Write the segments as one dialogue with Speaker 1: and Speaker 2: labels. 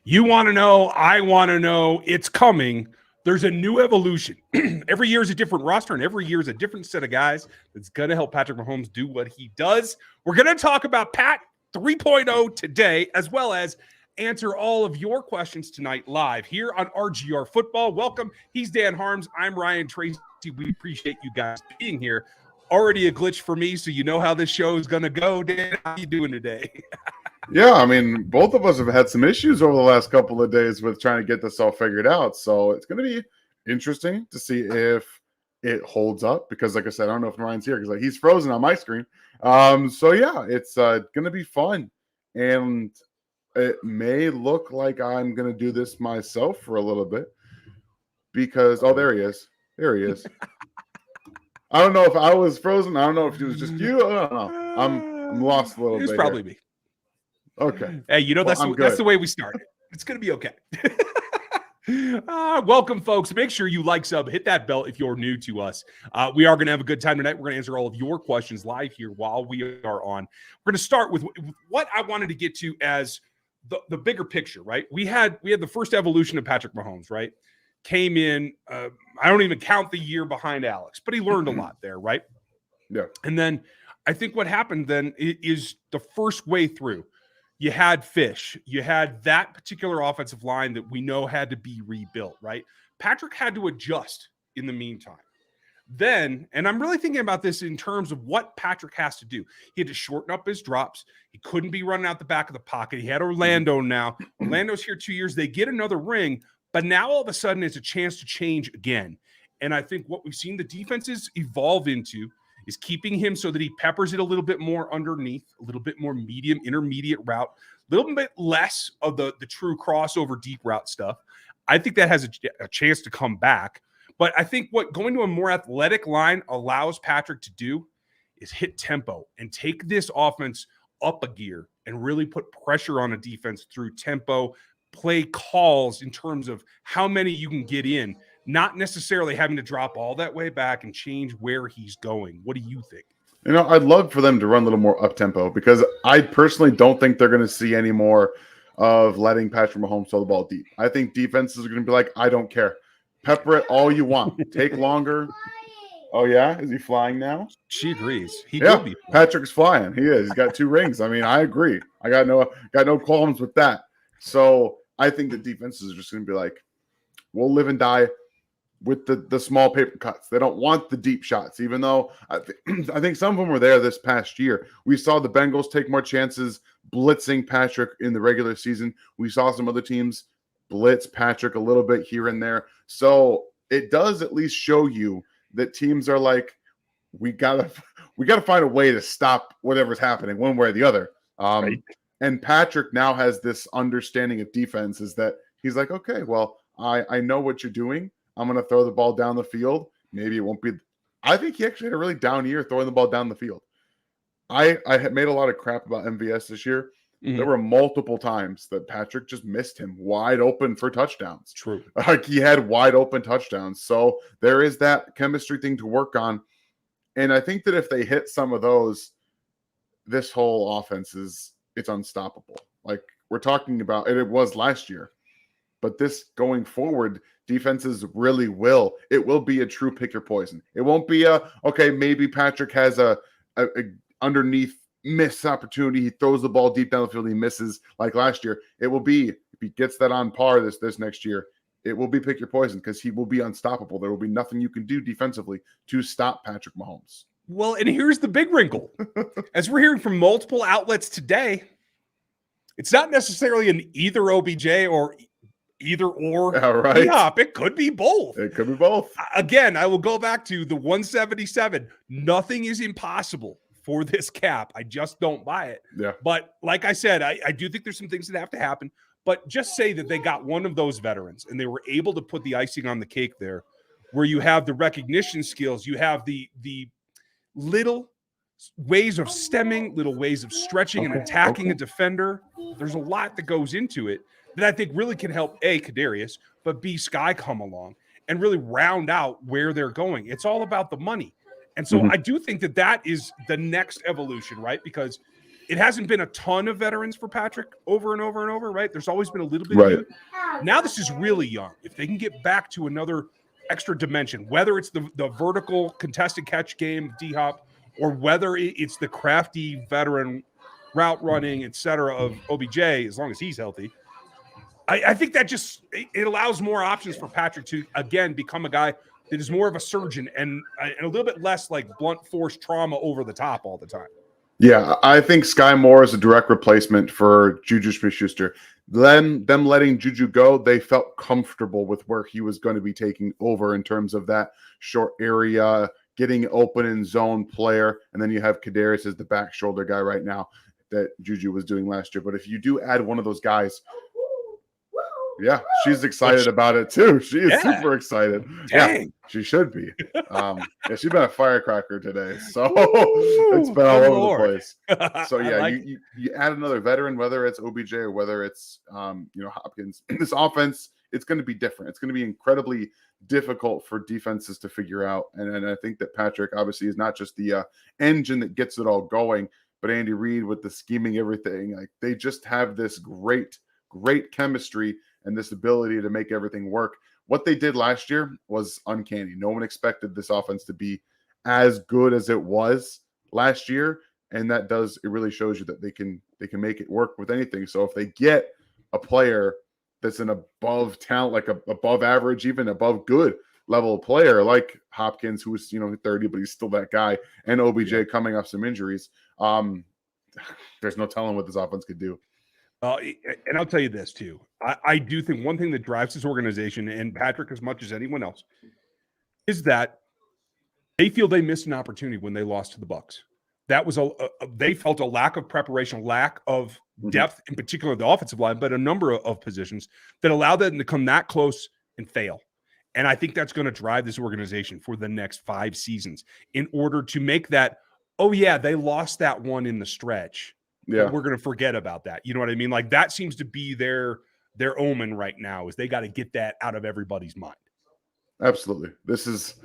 Speaker 1: You want to know, I want to know, it's coming. There's a new evolution. Every year is a different roster, and every year is a different set of guys that's going to help Patrick Mahomes do what he does. We're going to talk about Pat 3.0 today, as well as answer all of your questions tonight live here on RGR Football. Welcome. He's Dan Harms. I'm Ryan Tracy. We appreciate you guys being here. Already a glitch for me, so you know how this show is going to go. Dan, how you doing today?
Speaker 2: Yeah, I mean, both of us have had some issues over the last couple of days with trying to get this all figured out. So it's going to be interesting to see if it holds up because, like I said, I don't know if Ryan's here because he's frozen on my screen. So, yeah, it's going to be fun. And it may look like I'm going to do this myself for a little bit because, oh, there he is. There he is. I don't know if I was frozen. I don't know if it was just you. I don't know. I'm lost a little bit.
Speaker 1: It's probably me.
Speaker 2: Okay.
Speaker 1: Hey, you know,
Speaker 2: well,
Speaker 1: that's the way we start. It's going to be okay. Welcome, folks. Make sure you like, sub, hit that bell if you're new to us. We are going to have a good time tonight. We're going to answer all of your questions live here while we are on. We're going to start with what I wanted to get to as the bigger picture, right? We had the first evolution of Patrick Mahomes, right? Came in, I don't even count the year behind Alex, but he learned a lot there, right?
Speaker 2: Yeah.
Speaker 1: And then I think what happened then is the first way through. You had Fish. You had that particular offensive line that we know had to be rebuilt, right? Patrick had to adjust in the meantime. Then, and I'm really thinking about this in terms of what Patrick has to do. He had to shorten up his drops. He couldn't be running out the back of the pocket. He had Orlando now. Orlando's here 2 years. They get another ring, but now all of a sudden it's a chance to change again. And I think what we've seen the defenses evolve into is keeping him so that he peppers it a little bit more underneath, a little bit more medium, intermediate route, a little bit less of the true crossover deep route stuff. I think that has a chance to come back. But I think what going to a more athletic line allows Patrick to do is hit tempo and take this offense up a gear and really put pressure on a defense through tempo, play calls in terms of how many you can get in, not necessarily having to drop all that way back and change where he's going. What do you think?
Speaker 2: You know, I'd love for them to run a little more up-tempo because I personally don't think they're going to see any more of letting Patrick Mahomes throw the ball deep. I think defenses are going to be like, I don't care. Pepper it all you want. Take longer. Oh, yeah? Is he flying now?
Speaker 1: She agrees. He
Speaker 2: yeah,
Speaker 1: will be.
Speaker 2: Patrick's flying. He is. He's got 2 rings. I mean, I agree. I got no qualms with that. So I think the defenses are just going to be like, we'll live and die with the small paper cuts. They don't want the deep shots, even though I think some of them were there this past year. We saw the Bengals take more chances blitzing Patrick in the regular season. We saw some other teams blitz Patrick a little bit here and there. So it does at least show you that teams are like, we gotta find a way to stop whatever's happening one way or the other.
Speaker 1: Right.
Speaker 2: And Patrick now has this understanding of defense is that he's like, okay, well, I know what you're doing. I'm going to throw the ball down the field. Maybe it won't be. I think he actually had a really down year throwing the ball down the field. I had made a lot of crap about MVS this year. Mm-hmm. There were multiple times that Patrick just missed him wide open for touchdowns.
Speaker 1: True.
Speaker 2: Like he had wide open touchdowns. So there is that chemistry thing to work on. And I think that if they hit some of those, this whole offense it's unstoppable. Like we're talking about, and it was last year. But this going forward, defenses really will. It will be a true pick your poison. It won't be okay, maybe Patrick has a underneath miss opportunity. He throws the ball deep down the field. He misses like last year. It will be, if he gets that on par this next year, it will be pick your poison because he will be unstoppable. There will be nothing you can do defensively to stop Patrick Mahomes.
Speaker 1: Well, and here's the big wrinkle. As we're hearing from multiple outlets today, it's not necessarily an either OBJ or either or.
Speaker 2: Yeah, right.
Speaker 1: Yeah, it could be both.
Speaker 2: It could be both.
Speaker 1: Again, I will go back to the 177. Nothing is impossible for this cap. I just don't buy it.
Speaker 2: Yeah.
Speaker 1: But like I said, I do think there's some things that have to happen. But just say that they got one of those veterans and they were able to put the icing on the cake there, where you have the recognition skills, you have the little ways of stemming, little ways of stretching and attacking a defender. There's a lot that goes into it that I think really can help A, Kadarius, but B, Sky come along and really round out where they're going. It's all about the money. And so I do think that is the next evolution, right? Because it hasn't been a ton of veterans for Patrick over and over and over, right? There's always been a little bit
Speaker 2: Right.
Speaker 1: of youth. Now this is really young. If they can get back to another extra dimension, whether it's the vertical contested catch game, D-Hop, or whether it's the crafty veteran route running, et cetera, of OBJ, as long as he's healthy, I think that just it allows more options for Patrick to, again, become a guy that is more of a surgeon and a little bit less like blunt force trauma over the top all the time.
Speaker 2: Yeah, I think Sky Moore is a direct replacement for Juju Smith-Schuster. Them letting Juju go, they felt comfortable with where he was going to be taking over in terms of that short area, getting open in zone player. And then you have Kadarius as the back shoulder guy right now that Juju was doing last year. But if you do add one of those guys, yeah, she's excited about it too. She is super excited.
Speaker 1: Dang.
Speaker 2: Yeah, she should be. Yeah, she's been a firecracker today, so it's been all over the place. So yeah, you add another veteran, whether it's OBJ or whether it's Hopkins. This offense, it's going to be different. It's going to be incredibly difficult for defenses to figure out. And I think that Patrick obviously is not just the engine that gets it all going, but Andy Reid with the scheming, everything. Like they just have this great chemistry and this ability to make everything work. What they did last year was uncanny. No one expected this offense to be as good as it was last year, and it really shows you that they can make it work with anything. So if they get a player that's an above talent, like above average, even above good level player like Hopkins, who's 30, but he's still that guy, and OBJ coming off some injuries, there's no telling what this offense could do.
Speaker 1: And I'll tell you this too. I do think one thing that drives this organization and Patrick as much as anyone else is that they feel they missed an opportunity when they lost to the Bucs. That was they felt a lack of preparation, lack of depth, in particular the offensive line, but a number of positions that allowed them to come that close and fail. And I think that's going to drive this organization for the next 5 seasons in order to make that, oh yeah, they lost that one in the stretch. Yeah, we're going to forget about that. You know what I mean? Like that seems to be their omen right now is they got to get that out of everybody's mind.
Speaker 2: Absolutely. This is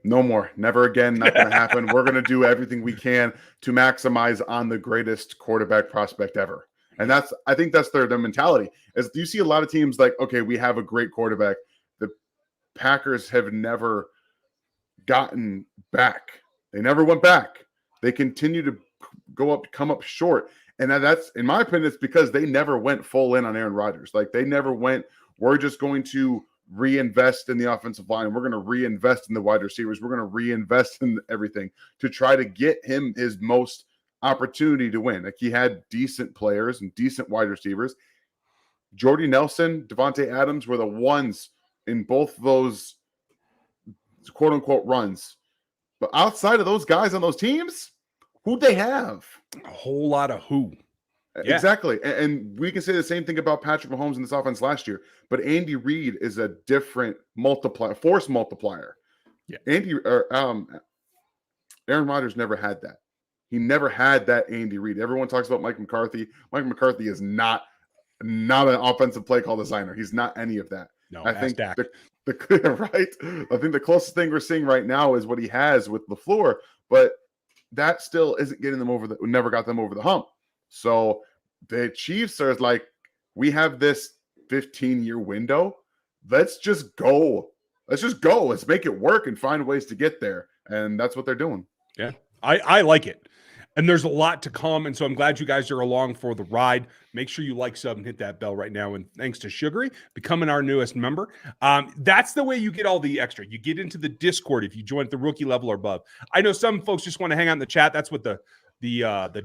Speaker 2: no more, never again, not going to happen. We're going to do everything we can to maximize on the greatest quarterback prospect ever. And I think that's their mentality. As you see a lot of teams like, okay, we have a great quarterback. The Packers have never gotten back. They never went back. They continue to come up short. And that's, in my opinion, it's because they never went full in on Aaron Rodgers. Like they never went, we're just going to reinvest in the offensive line. We're going to reinvest in the wide receivers. We're going to reinvest in everything to try to get him his most opportunity to win. Like he had decent players and decent wide receivers. Jordy Nelson, Devontae Adams were the ones in both those quote unquote runs. But outside of those guys on those teams, who'd they have?
Speaker 1: A whole lot of who.
Speaker 2: Yeah. Exactly. And we can say the same thing about Patrick Mahomes in this offense last year. But Andy Reid is a different force multiplier. Yeah. Aaron Rodgers never had that. He never had that Andy Reid. Everyone talks about Mike McCarthy. Mike McCarthy is not an offensive play call designer. He's not any of that.
Speaker 1: No,
Speaker 2: I think right. I think the closest thing we're seeing right now is what he has with LaFleur, but that still isn't getting them never got them over the hump. So the Chiefs are like, we have this 15-year window. Let's just go. Let's make it work and find ways to get there. And that's what they're doing.
Speaker 1: Yeah, I like it. And there's a lot to come. And so I'm glad you guys are along for the ride. Make sure you like, sub, and hit that bell right now. And thanks to Sugary, becoming our newest member. That's the way you get all the extra. You get into the Discord if you join at the rookie level or above. I know some folks just want to hang out in the chat. That's what the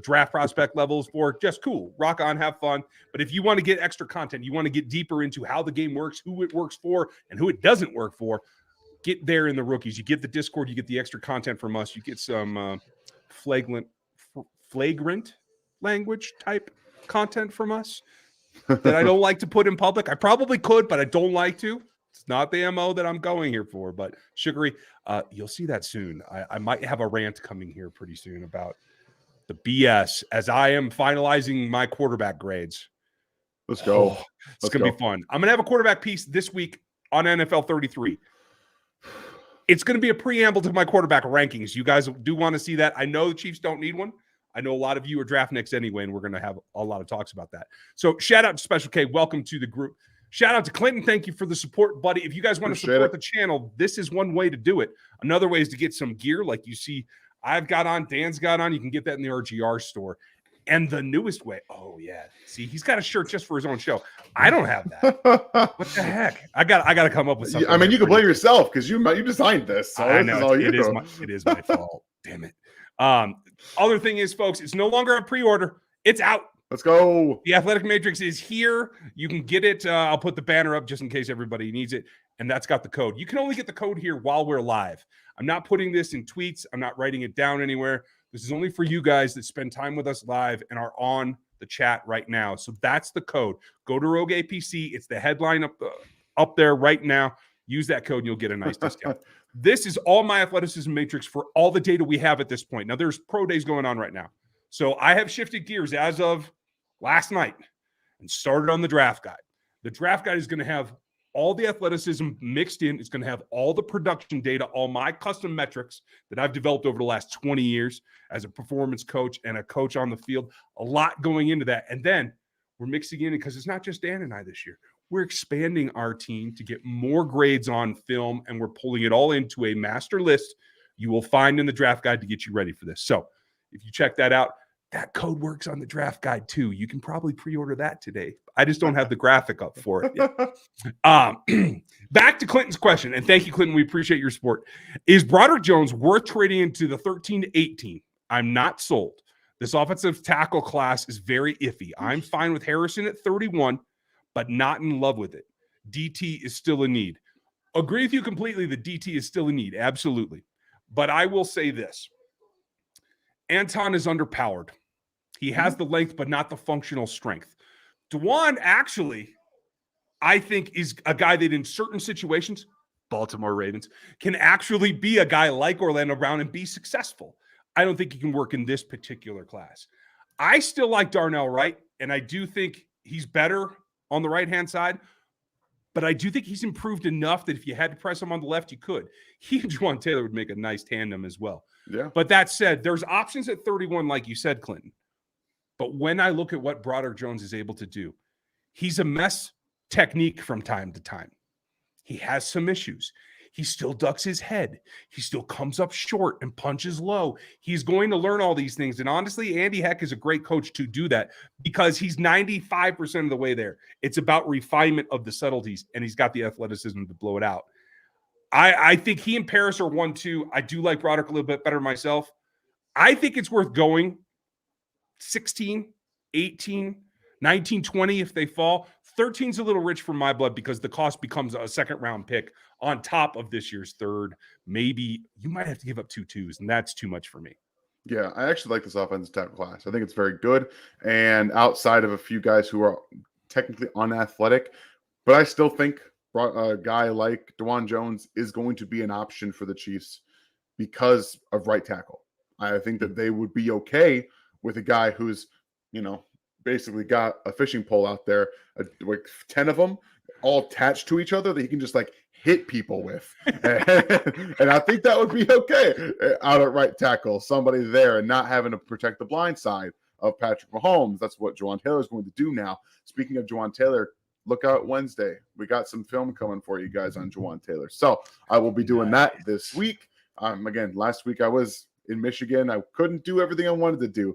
Speaker 1: draft prospect level is for. Just cool. Rock on, have fun. But if you want to get extra content, you want to get deeper into how the game works, who it works for, and who it doesn't work for, get there in the rookies. You get the Discord, you get the extra content from us. You get some flagrant language type content from us that I don't like to put in public. I probably could, but I don't like to. It's not the MO that I'm going here for. But Sugary, you'll see that soon. I might have a rant coming here pretty soon about the BS as I am finalizing my quarterback grades.
Speaker 2: Let's go.
Speaker 1: It's going to be fun. I'm going to have a quarterback piece this week on NFL 33. It's going to be a preamble to my quarterback rankings. You guys do want to see that. I know the Chiefs don't need one. I know a lot of you are draft nicks anyway, and we're going to have a lot of talks about that. So shout out to Special K. Welcome to the group. Shout out to Clinton. Thank you for the support, buddy. If you guys want to support the channel, this is one way to do it. Another way is to get some gear like you see I've got on, Dan's got on. You can get that in the RGR store. And the newest way, oh yeah, see, he's got a shirt just for his own show. I don't have that. What the heck? I got to come up with something.
Speaker 2: I mean, you can blame yourself because you designed this. So
Speaker 1: I know
Speaker 2: it
Speaker 1: is my fault. Damn it. Other thing is, folks, it's no longer a pre-order. It's out.
Speaker 2: Let's go.
Speaker 1: The Athletic Matrix is here. You can get it. I'll put the banner up just in case everybody needs it. And that's got the code. You can only get the code here while we're live. I'm not putting this in tweets. I'm not writing it down anywhere. This is only for you guys that spend time with us live and are on the chat right now. So that's the code. Go to Rogue APC. It's the headline up there right now. Use that code and you'll get a nice discount. This is all my athleticism matrix for all the data we have at this point. Now, there's pro days going on right now. So I have shifted gears as of last night and started on the draft guide. The draft guide is going to have all the athleticism mixed in. It's going to have all the production data, all my custom metrics that I've developed over the last 20 years as a performance coach and a coach on the field. A lot going into that. And then we're mixing in because it's not just Dan and I this year. We're expanding our team to get more grades on film, and we're pulling it all into a master list you will find in the draft guide to get you ready for this. So if you check that out, that code works on the draft guide too. You can probably pre-order that today. I just don't have the graphic up for it yet. Back to Clinton's question, and thank you, Clinton. We appreciate your support. Is Broderick Jones worth trading into the 13 to 18? I'm not sold. This offensive tackle class is very iffy. I'm fine with Harrison at 31, but not in love with it. DT is still a need. Agree with you completely that DT is still a need. Absolutely. But I will say this. Anton is underpowered. He has the length, but not the functional strength. Dewan actually, I think, is a guy that in certain situations, Baltimore Ravens, can actually be a guy like Orlando Brown and be successful. I don't think he can work in this particular class. I still like Darnell Wright, and I do think he's better on the right-hand side, but I do think he's improved enough that if you had to press him on the left, you could. He and Juwan Taylor would make a nice tandem as well.
Speaker 2: Yeah.
Speaker 1: But that said, there's options at 31, like you said, Clinton. But when I look at what Broderick Jones is able to do, he's a mess technique from time to time. He has some issues. He still ducks his head. He still comes up short and punches low. He's going to learn all these things. And honestly, Andy Heck is a great coach to do that because he's 95% of the way there. It's about refinement of the subtleties, and he's got the athleticism to blow it out. I think he and Paris are 1-2. I do like Broderick a little bit better myself. I think it's worth going 16, 18, 19, 20 if they fall. 13's a little rich for my blood because the cost becomes a second-round pick on top of this year's third. Maybe you might have to give up 2 twos, and that's too much for me.
Speaker 2: Yeah, I actually like this offensive tackle class. I think it's very good. And outside of a few guys who are technically unathletic, but I still think a guy like Dewan Jones is going to be an option for the Chiefs because of right tackle. I think that they would be okay with a guy who's, basically got a fishing pole out there, like 10 of them all attached to each other that he can just like hit people with. And I think that would be okay out at right tackle, somebody there and not having to protect the blind side of Patrick Mahomes. That's what Juwan Taylor is going to do now. Speaking of Juwan Taylor, look out Wednesday. We got some film coming for you guys on Juwan Taylor. So I will be doing that this week. Again, last week I was in Michigan. I couldn't do everything I wanted to do.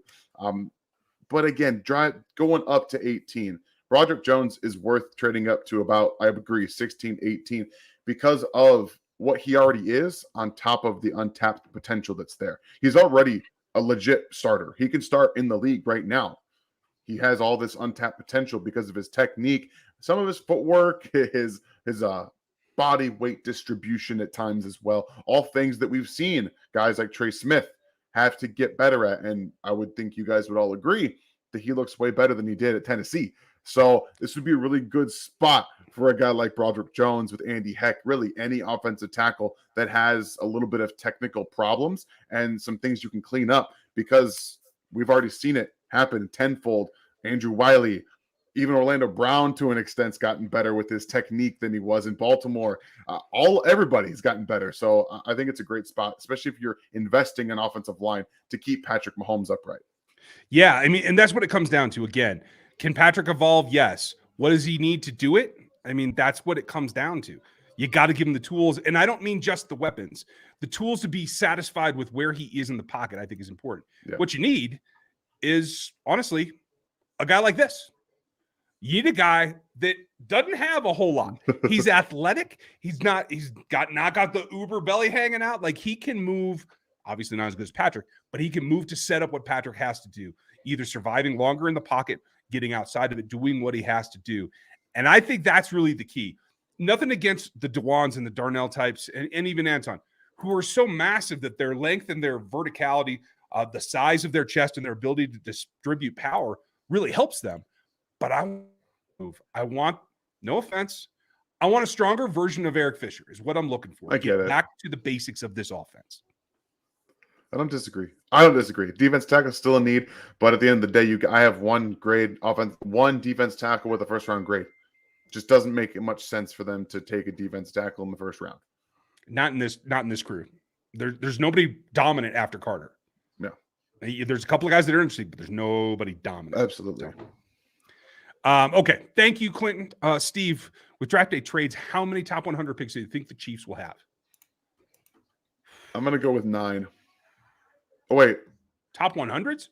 Speaker 2: But again, going up to 18. Broderick Jones is worth trading up to about, I agree, 16, 18 because of what he already is on top of the untapped potential that's there. He's already a legit starter. He can start in the league right now. He has all this untapped potential because of his technique, some of his footwork, his body weight distribution at times as well. All things that we've seen guys like Trey Smith have to get better at. And I would think you guys would all agree that he looks way better than he did at Tennessee. So this would be a really good spot for a guy like Broderick Jones with Andy Heck, really any offensive tackle that has a little bit of technical problems and some things you can clean up because we've already seen it happen tenfold. Andrew Wiley, even Orlando Brown to an extent's gotten better with his technique than he was in Baltimore. Everybody's gotten better. So I think it's a great spot, especially if you're investing in offensive line to keep Patrick Mahomes upright.
Speaker 1: Yeah, I mean, and that's what it comes down to. Again, can Patrick evolve? Yes. What does he need to do it? I mean, that's what it comes down to. You got to give him the tools. And I don't mean just the weapons. The tools to be satisfied with where he is in the pocket, I think, is important.
Speaker 2: Yeah.
Speaker 1: What you need is, honestly, a guy like this. You need a guy that doesn't have a whole lot. He's athletic. He's not got the uber belly hanging out. Like, he can move, obviously not as good as Patrick, but he can move to set up what Patrick has to do, either surviving longer in the pocket, getting outside of it, doing what he has to do. And I think that's really the key. Nothing against the Dewans and the Darnell types, and even Anton, who are so massive that their length and their verticality, the size of their chest and their ability to distribute power really helps them. But I want, no offense, I want a stronger version of Eric Fisher is what I'm looking for.
Speaker 2: I get it.
Speaker 1: Back to the basics of this offense.
Speaker 2: I don't disagree. Defense tackle is still a need, but at the end of the day, I have one defense tackle with a first round grade. Just doesn't make much sense for them to take a defense tackle in the first round. Not in
Speaker 1: this crew. There's nobody dominant after Carter.
Speaker 2: No.
Speaker 1: There's a couple of guys that are interesting, but there's nobody dominant.
Speaker 2: Absolutely.
Speaker 1: So. Okay. Thank you, Clinton. Steve, with draft day trades, how many top 100 picks do you think the Chiefs will have?
Speaker 2: I'm going to go with 9. Oh, wait.
Speaker 1: Top 100s?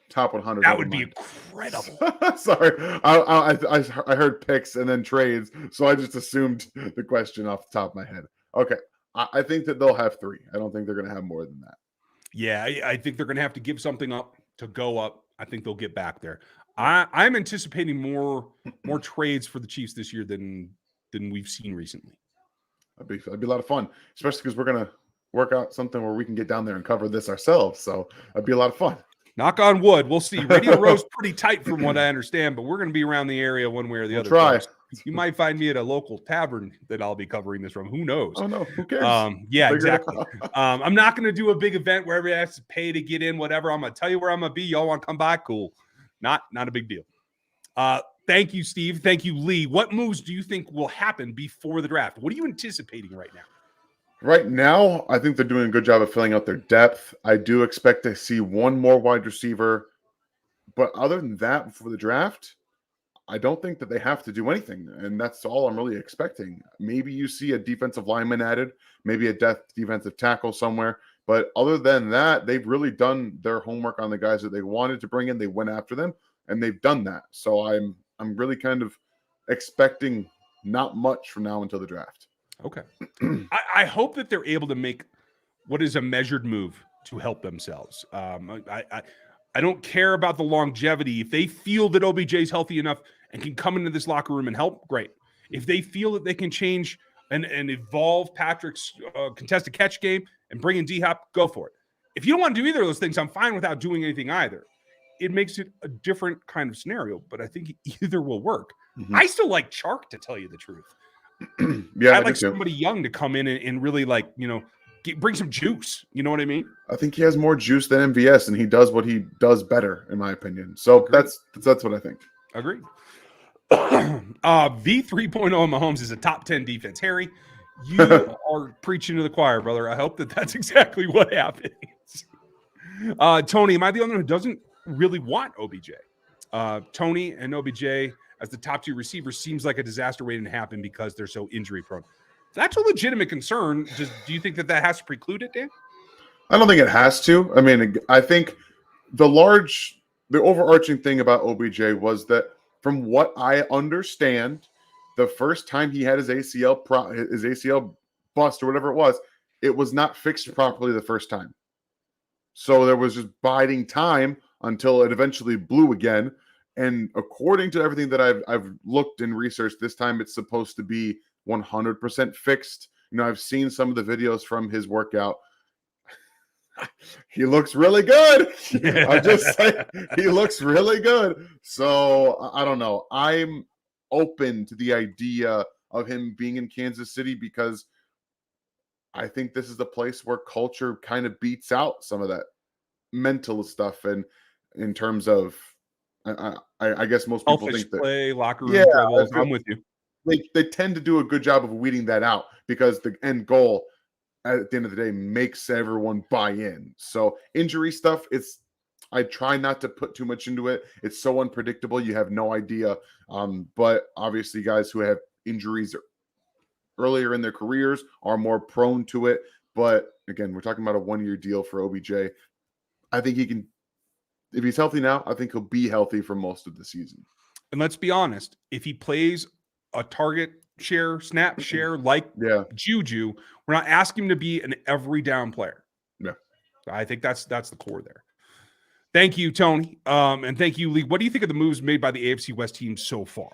Speaker 2: Top 100.
Speaker 1: That would be incredible.
Speaker 2: Sorry. I heard picks and then trades, so I just assumed the question off the top of my head. Okay. I think that they'll have 3. I don't think they're going to have more than that.
Speaker 1: Yeah, I think they're going to have to give something up to go up. I think they'll get back there. I'm anticipating more trades for the Chiefs this year than we've seen recently.
Speaker 2: That'd be a lot of fun, especially because we're going to work out something where we can get down there and cover this ourselves. So that'd be a lot of fun.
Speaker 1: Knock on wood. We'll see. Radio Row's pretty tight from what I understand, but we're going to be around the area one way or the other.
Speaker 2: Try.
Speaker 1: You might find me at a local tavern that I'll be covering this from. Who knows?
Speaker 2: Oh, no. Who cares?
Speaker 1: Yeah, exactly. I'm not going to do a big event where everybody has to pay to get in, whatever. I'm going to tell you where I'm going to be. Y'all want to come by? Cool. Not a big deal. Thank you, Steve. Thank you, Lee. What moves do you think will happen before the draft? What are you anticipating right now?
Speaker 2: Right now, I think they're doing a good job of filling out their depth. I do expect to see one more wide receiver. But other than that, before the draft, I don't think that they have to do anything. And that's all I'm really expecting. Maybe you see a defensive lineman added, maybe a defensive tackle somewhere. But other than that, they've really done their homework on the guys that they wanted to bring in. They went after them, and they've done that. So I'm really kind of expecting not much from now until the draft.
Speaker 1: Okay. I hope that they're able to make what is a measured move to help themselves. I don't care about the longevity. If they feel that OBJ is healthy enough and can come into this locker room and help, great. If they feel that they can change and evolve Patrick's contested catch game and bring in D-Hop, go for it. If you don't want to do either of those things, I'm fine without doing anything either. It makes it a different kind of scenario, but I think either will work. Mm-hmm. I still like Chark, to tell you the truth.
Speaker 2: Yeah,
Speaker 1: I'd like somebody young to come in and really, like, bring some juice. You know what I mean?
Speaker 2: I think he has more juice than MVS, and he does what he does better, in my opinion. So that's what I think.
Speaker 1: Agreed. V3.0 Mahomes is a top 10 defense. Harry, you are preaching to the choir, brother. I hope that that's exactly what happens. Tony, am I the only one who doesn't really want OBJ? Tony and OBJ as the top 2 receivers seems like a disaster waiting to happen because they're so injury prone. That's a legitimate concern. Do you think that has to preclude it, Dan?
Speaker 2: I don't think it has to. I mean, I think the overarching thing about OBJ was that, from what I understand, the first time he had his ACL bust or whatever it was not fixed properly the first time. So there was just biding time until it eventually blew again. And according to everything that I've looked and researched, this time it's supposed to be 100% fixed. I've seen some of the videos from his workout. He looks really good. I just say he looks really good. So I don't know. I'm open to the idea of him being in Kansas City because I think this is the place where culture kind of beats out some of that mental stuff. And in terms of, I guess most people think that
Speaker 1: play, locker room troubles. I'm with you.
Speaker 2: They tend to do a good job of weeding that out because the end goal at the end of the day makes everyone buy in. So injury stuff, I try not to put too much into it. It's so unpredictable. You have no idea. But obviously guys who have injuries earlier in their careers are more prone to it. But again, we're talking about a 1-year deal for OBJ. I think he can, if he's healthy now, I think he'll be healthy for most of the season.
Speaker 1: And let's be honest, if he plays a target share, snap share like Juju, we're not asking him to be an every down player.
Speaker 2: Yeah.
Speaker 1: I think that's the core there. Thank you, Tony. And thank you, Lee. What do you think of the moves made by the AFC West team so far?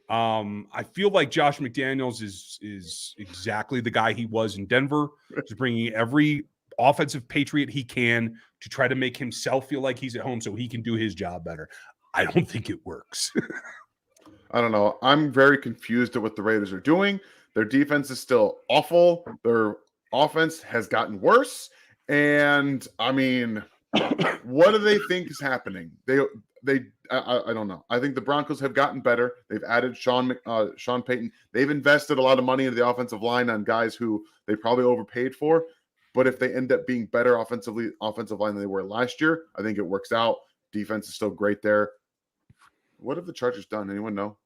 Speaker 1: I feel like Josh McDaniels is exactly the guy he was in Denver. He's bringing every offensive patriot he can to try to make himself feel like he's at home so he can do his job better. I don't think it works.
Speaker 2: I don't know. I'm very confused at what the Raiders are doing. Their defense is still awful. Their offense has gotten worse. And I mean, what do they think is happening? I don't know. I think the Broncos have gotten better. They've added Sean Payton. They've invested a lot of money into the offensive line on guys who they probably overpaid for. But if they end up being better offensive line than they were last year, I think it works out. Defense is still great there. What have the Chargers done? Anyone know?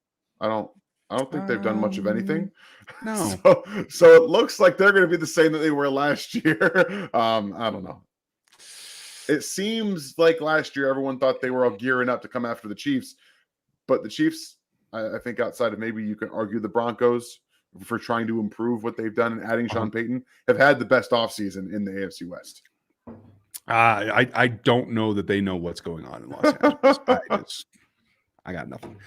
Speaker 2: I don't think they've done much of anything.
Speaker 1: No.
Speaker 2: So it looks like they're going to be the same that they were last year. I don't know. It seems like last year everyone thought they were all gearing up to come after the Chiefs, but the Chiefs, I think outside of maybe you can argue the Broncos for trying to improve what they've done and adding Sean Payton, have had the best offseason in the AFC West.
Speaker 1: I don't know that they know what's going on in Los Angeles. I got nothing.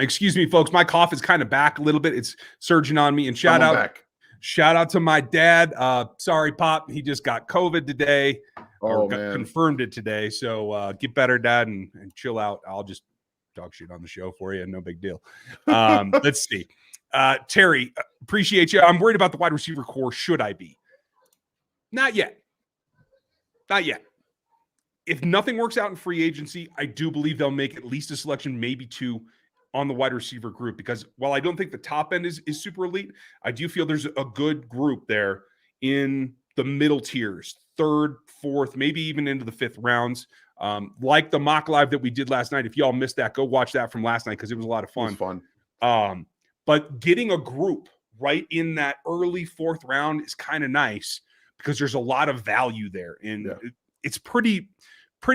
Speaker 1: Excuse me, folks. My cough is kind of back a little bit. It's surging on me. And shout out to my dad. Sorry, Pop. He just got COVID today. Confirmed it today. So get better, Dad, and chill out. I'll just talk shit on the show for you. No big deal. Let's see. Terry, appreciate you. I'm worried about the wide receiver core. Should I be? Not yet. Not yet. If nothing works out in free agency, I do believe they'll make at least a selection, maybe two, on the wide receiver group. Because while I don't think the top end is super elite, I do feel there's a good group there in the middle tiers, third, fourth, maybe even into the fifth rounds. Like the mock live that we did last night. If y'all missed that, go watch that from last night because it was a lot of fun.
Speaker 2: It was fun.
Speaker 1: But getting a group right in that early fourth round is kind of nice because there's a lot of value there. And it's pretty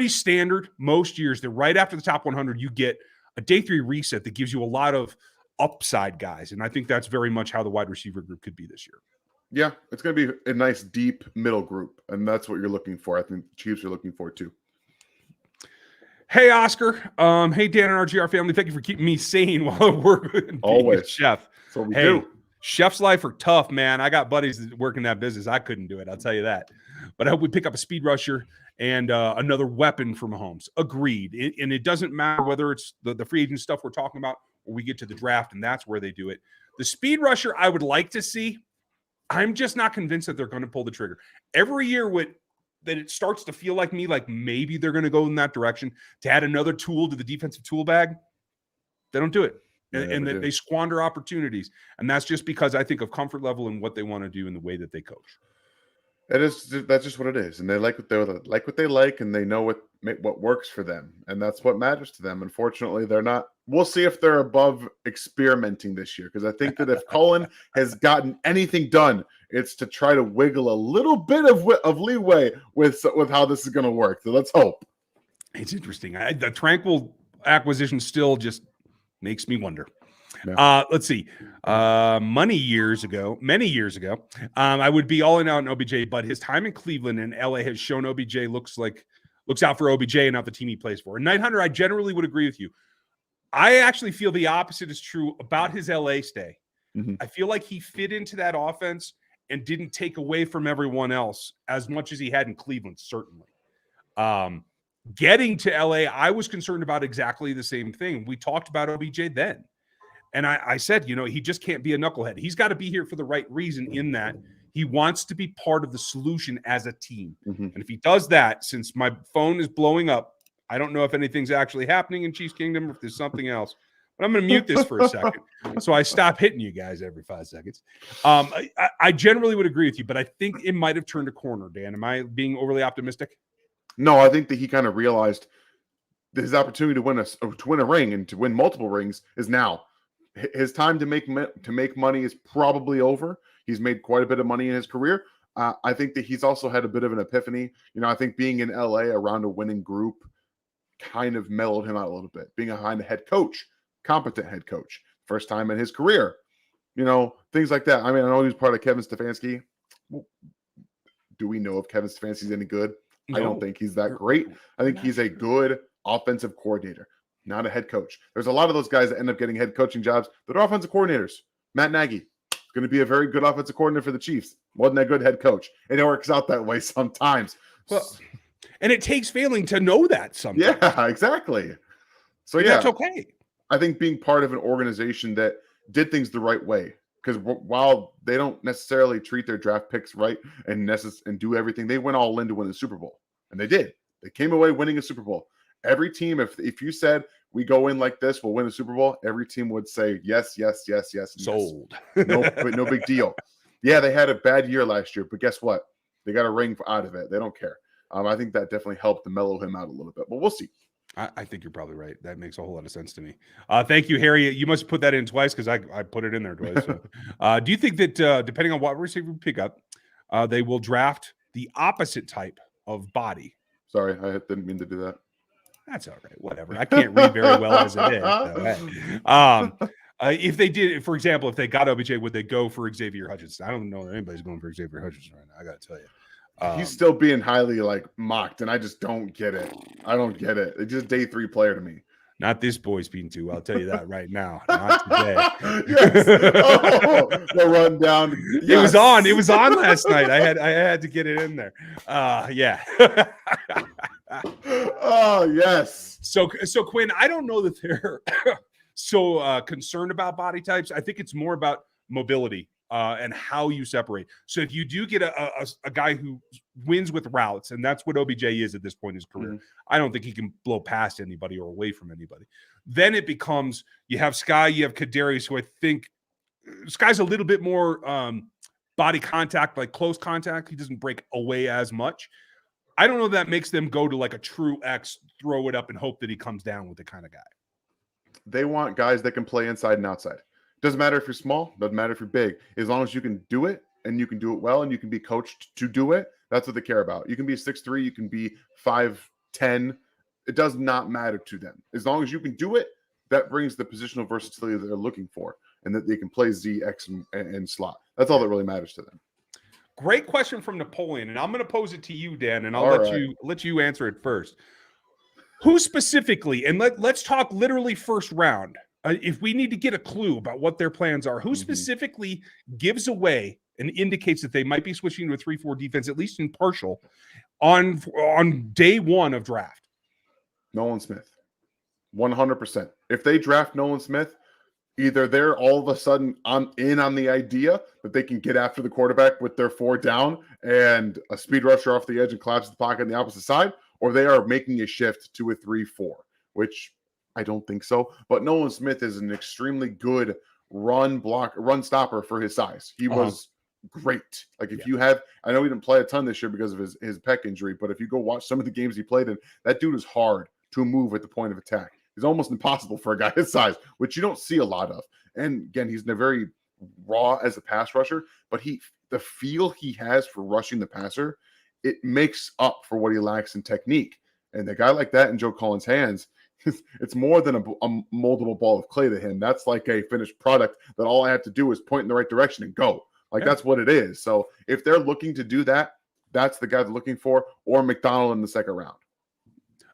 Speaker 1: standard most years that right after the top 100, you get a day 3 reset that gives you a lot of upside guys. And I think that's very much how the wide receiver group could be this year.
Speaker 2: Yeah, it's going to be a nice deep middle group. And that's what you're looking for. I think the Chiefs are looking for too.
Speaker 1: Hey, Oscar. Hey, Dan and RGR family. Thank you for keeping me sane while I work with
Speaker 2: always
Speaker 1: chef.
Speaker 2: That's what we do.
Speaker 1: Chef's life are tough, man. I got buddies that work in that business. I couldn't do it. I'll tell you that. But I hope we pick up a speed rusher and another weapon for Mahomes. Agreed. And it doesn't matter whether it's the free agent stuff we're talking about or we get to the draft, and that's where they do it. The speed rusher I would like to see, I'm just not convinced that they're going to pull the trigger. Every year that it starts to feel like maybe they're going to go in that direction to add another tool to the defensive tool bag, they don't do it. And they squander opportunities. And that's just because I think of comfort level and what they want to do and the way that they coach.
Speaker 2: That's just what it is. And they like what they like, and they know what works for them. And that's what matters to them. Unfortunately, they're not. We'll see if they're above experimenting this year. Because I think that if Cullen has gotten anything done, it's to try to wiggle a little bit of leeway with how this is going to work. So let's hope.
Speaker 1: It's interesting. The Tranquil acquisition still just makes me wonder. Yeah. Let's see. Many years ago, I would be all in out on OBJ, but his time in Cleveland and LA has shown OBJ looks out for OBJ and not the team he plays for. And Night Hunter, I generally would agree with you. I actually feel the opposite is true about his LA stay. Mm-hmm. I feel like he fit into that offense and didn't take away from everyone else as much as he had in Cleveland, certainly. Getting to LA, I was concerned about exactly the same thing. We talked about OBJ then. And I said, he just can't be a knucklehead. He's got to be here for the right reason in that he wants to be part of the solution as a team. Mm-hmm. And if he does that, since my phone is blowing up, I don't know if anything's actually happening in Chiefs Kingdom or if there's something else. But I'm going to mute this for a second. So I stop hitting you guys every 5 seconds. I generally would agree with you, but I think it might have turned a corner, Dan. Am I being overly optimistic?
Speaker 2: No, I think that he kind of realized his opportunity to win a ring and to win multiple rings is now. His time to make money is probably over. He's made quite a bit of money in his career. I think that he's also had a bit of an epiphany. I think being in LA around a winning group kind of mellowed him out a little bit. Being behind a head coach, competent head coach, first time in his career, things like that. I mean, I know he was part of Kevin Stefanski. Do we know if Kevin Stefanski's any good? No. I don't think he's that great. I think he's a good offensive coordinator, not a head coach. There's a lot of those guys that end up getting head coaching jobs that are offensive coordinators. Matt Nagy is going to be a very good offensive coordinator for the Chiefs. Wasn't a good head coach. And it works out that way sometimes.
Speaker 1: Well, and it takes failing to know that sometimes.
Speaker 2: Yeah, exactly. So
Speaker 1: that's okay.
Speaker 2: I think being part of an organization that did things the right way, because while they don't necessarily treat their draft picks right and do everything, they went all in to win the Super Bowl. And they did. They came away winning a Super Bowl. Every team, if you said we go in like this, we'll win a Super Bowl, every team would say yes, yes, yes, yes.
Speaker 1: Sold.
Speaker 2: Yes. No big deal. Yeah, they had a bad year last year, but guess what? They got a ring out of it. They don't care. I think that definitely helped to mellow him out a little bit, but we'll see.
Speaker 1: I think you're probably right. That makes a whole lot of sense to me. Thank you, Harry. You must put that in twice because I put it in there twice. So. Do you think that depending on what receiver we pick up, they will draft the opposite type of body?
Speaker 2: Sorry, I didn't mean to do that.
Speaker 1: That's all right. Whatever. I can't read very well as it is. So, if they did, for example, if they got OBJ, would they go for Xavier Hutchinson? I don't know that anybody's going for Xavier Hutchinson right now. I got to tell you.
Speaker 2: He's still being highly mocked, and I just don't get it. I don't get it. It's just day 3 player to me.
Speaker 1: Not this boy's being too. I'll tell you that right now. Not today.
Speaker 2: Yes. The rundown. Yes.
Speaker 1: It was on last night. I had to get it in there. Yeah.
Speaker 2: Oh yes.
Speaker 1: So Quinn, I don't know that they're so concerned about body types. I think it's more about mobility. And how you separate. So if you do get a guy who wins with routes, and that's what OBJ is at this point in his career, I don't think he can blow past anybody or away from anybody. Then it becomes, you have Sky, you have Kadarius, who I think Sky's a little bit more body contact, like close contact. He doesn't break away as much. I don't know if that makes them go to like a true X, throw it up and hope that he comes down with the kind of guy.
Speaker 2: They want guys that can play inside and outside. Doesn't matter if you're small, doesn't matter if you're big. As long as you can do it and you can do it well and you can be coached to do it, that's what they care about. You can be 6'3", you can be 5'10". It does not matter to them. As long as you can do it, that brings the positional versatility that they're looking for and that they can play Z, X, and slot. That's all that really matters to them.
Speaker 1: Great question from Napoleon, and I'm going to pose it to you, Dan, and I'll let you answer it first. Who specifically, and let's talk literally first round, if we need to get a clue about what their plans are, who specifically gives away and indicates that they might be switching to a 3-4 defense, at least in partial, on day 1 of draft?
Speaker 2: Nolan Smith. 100%. If they draft Nolan Smith, either they're all of a sudden on the idea that they can get after the quarterback with their 4 down and a speed rusher off the edge and collapse the pocket on the opposite side, or they are making a shift to a 3-4, which I don't think so. But Nolan Smith is an extremely good run stopper for his size. He was great. Like if you have, I know he didn't play a ton this year because of his pec injury, but if you go watch some of the games he played in, that dude is hard to move at the point of attack. It's almost impossible for a guy his size, which you don't see a lot of. And again, he's very raw as a pass rusher, but the feel he has for rushing the passer, it makes up for what he lacks in technique. And a guy like that in Joe Cullen's hands, it's more than a moldable ball of clay to him. That's like a finished product that all I have to do is point in the right direction and go. That's what it is. So if they're looking to do that, that's the guy they're looking for, or McDonald in the second round.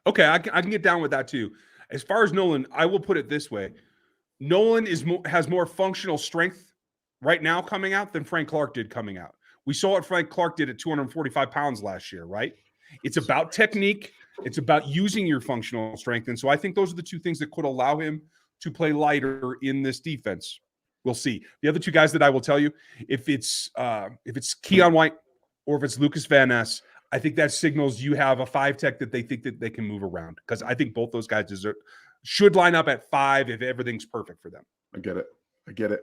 Speaker 1: Okay, I can get down with that too. As far as Nolan, I will put it this way. Nolan has more functional strength right now coming out than Frank Clark did coming out. We saw what Frank Clark did at 245 pounds last year, right? It's about technique. It's about using your functional strength. And so I think those are the two things that could allow him to play lighter in this defense. We'll see. The other two guys that I will tell you, if it's Keon White or if it's Lucas Van Ness, I think that signals you have a 5 tech that they think that they can move around, because I think both those guys should line up at 5 if everything's perfect for them.
Speaker 2: I get it.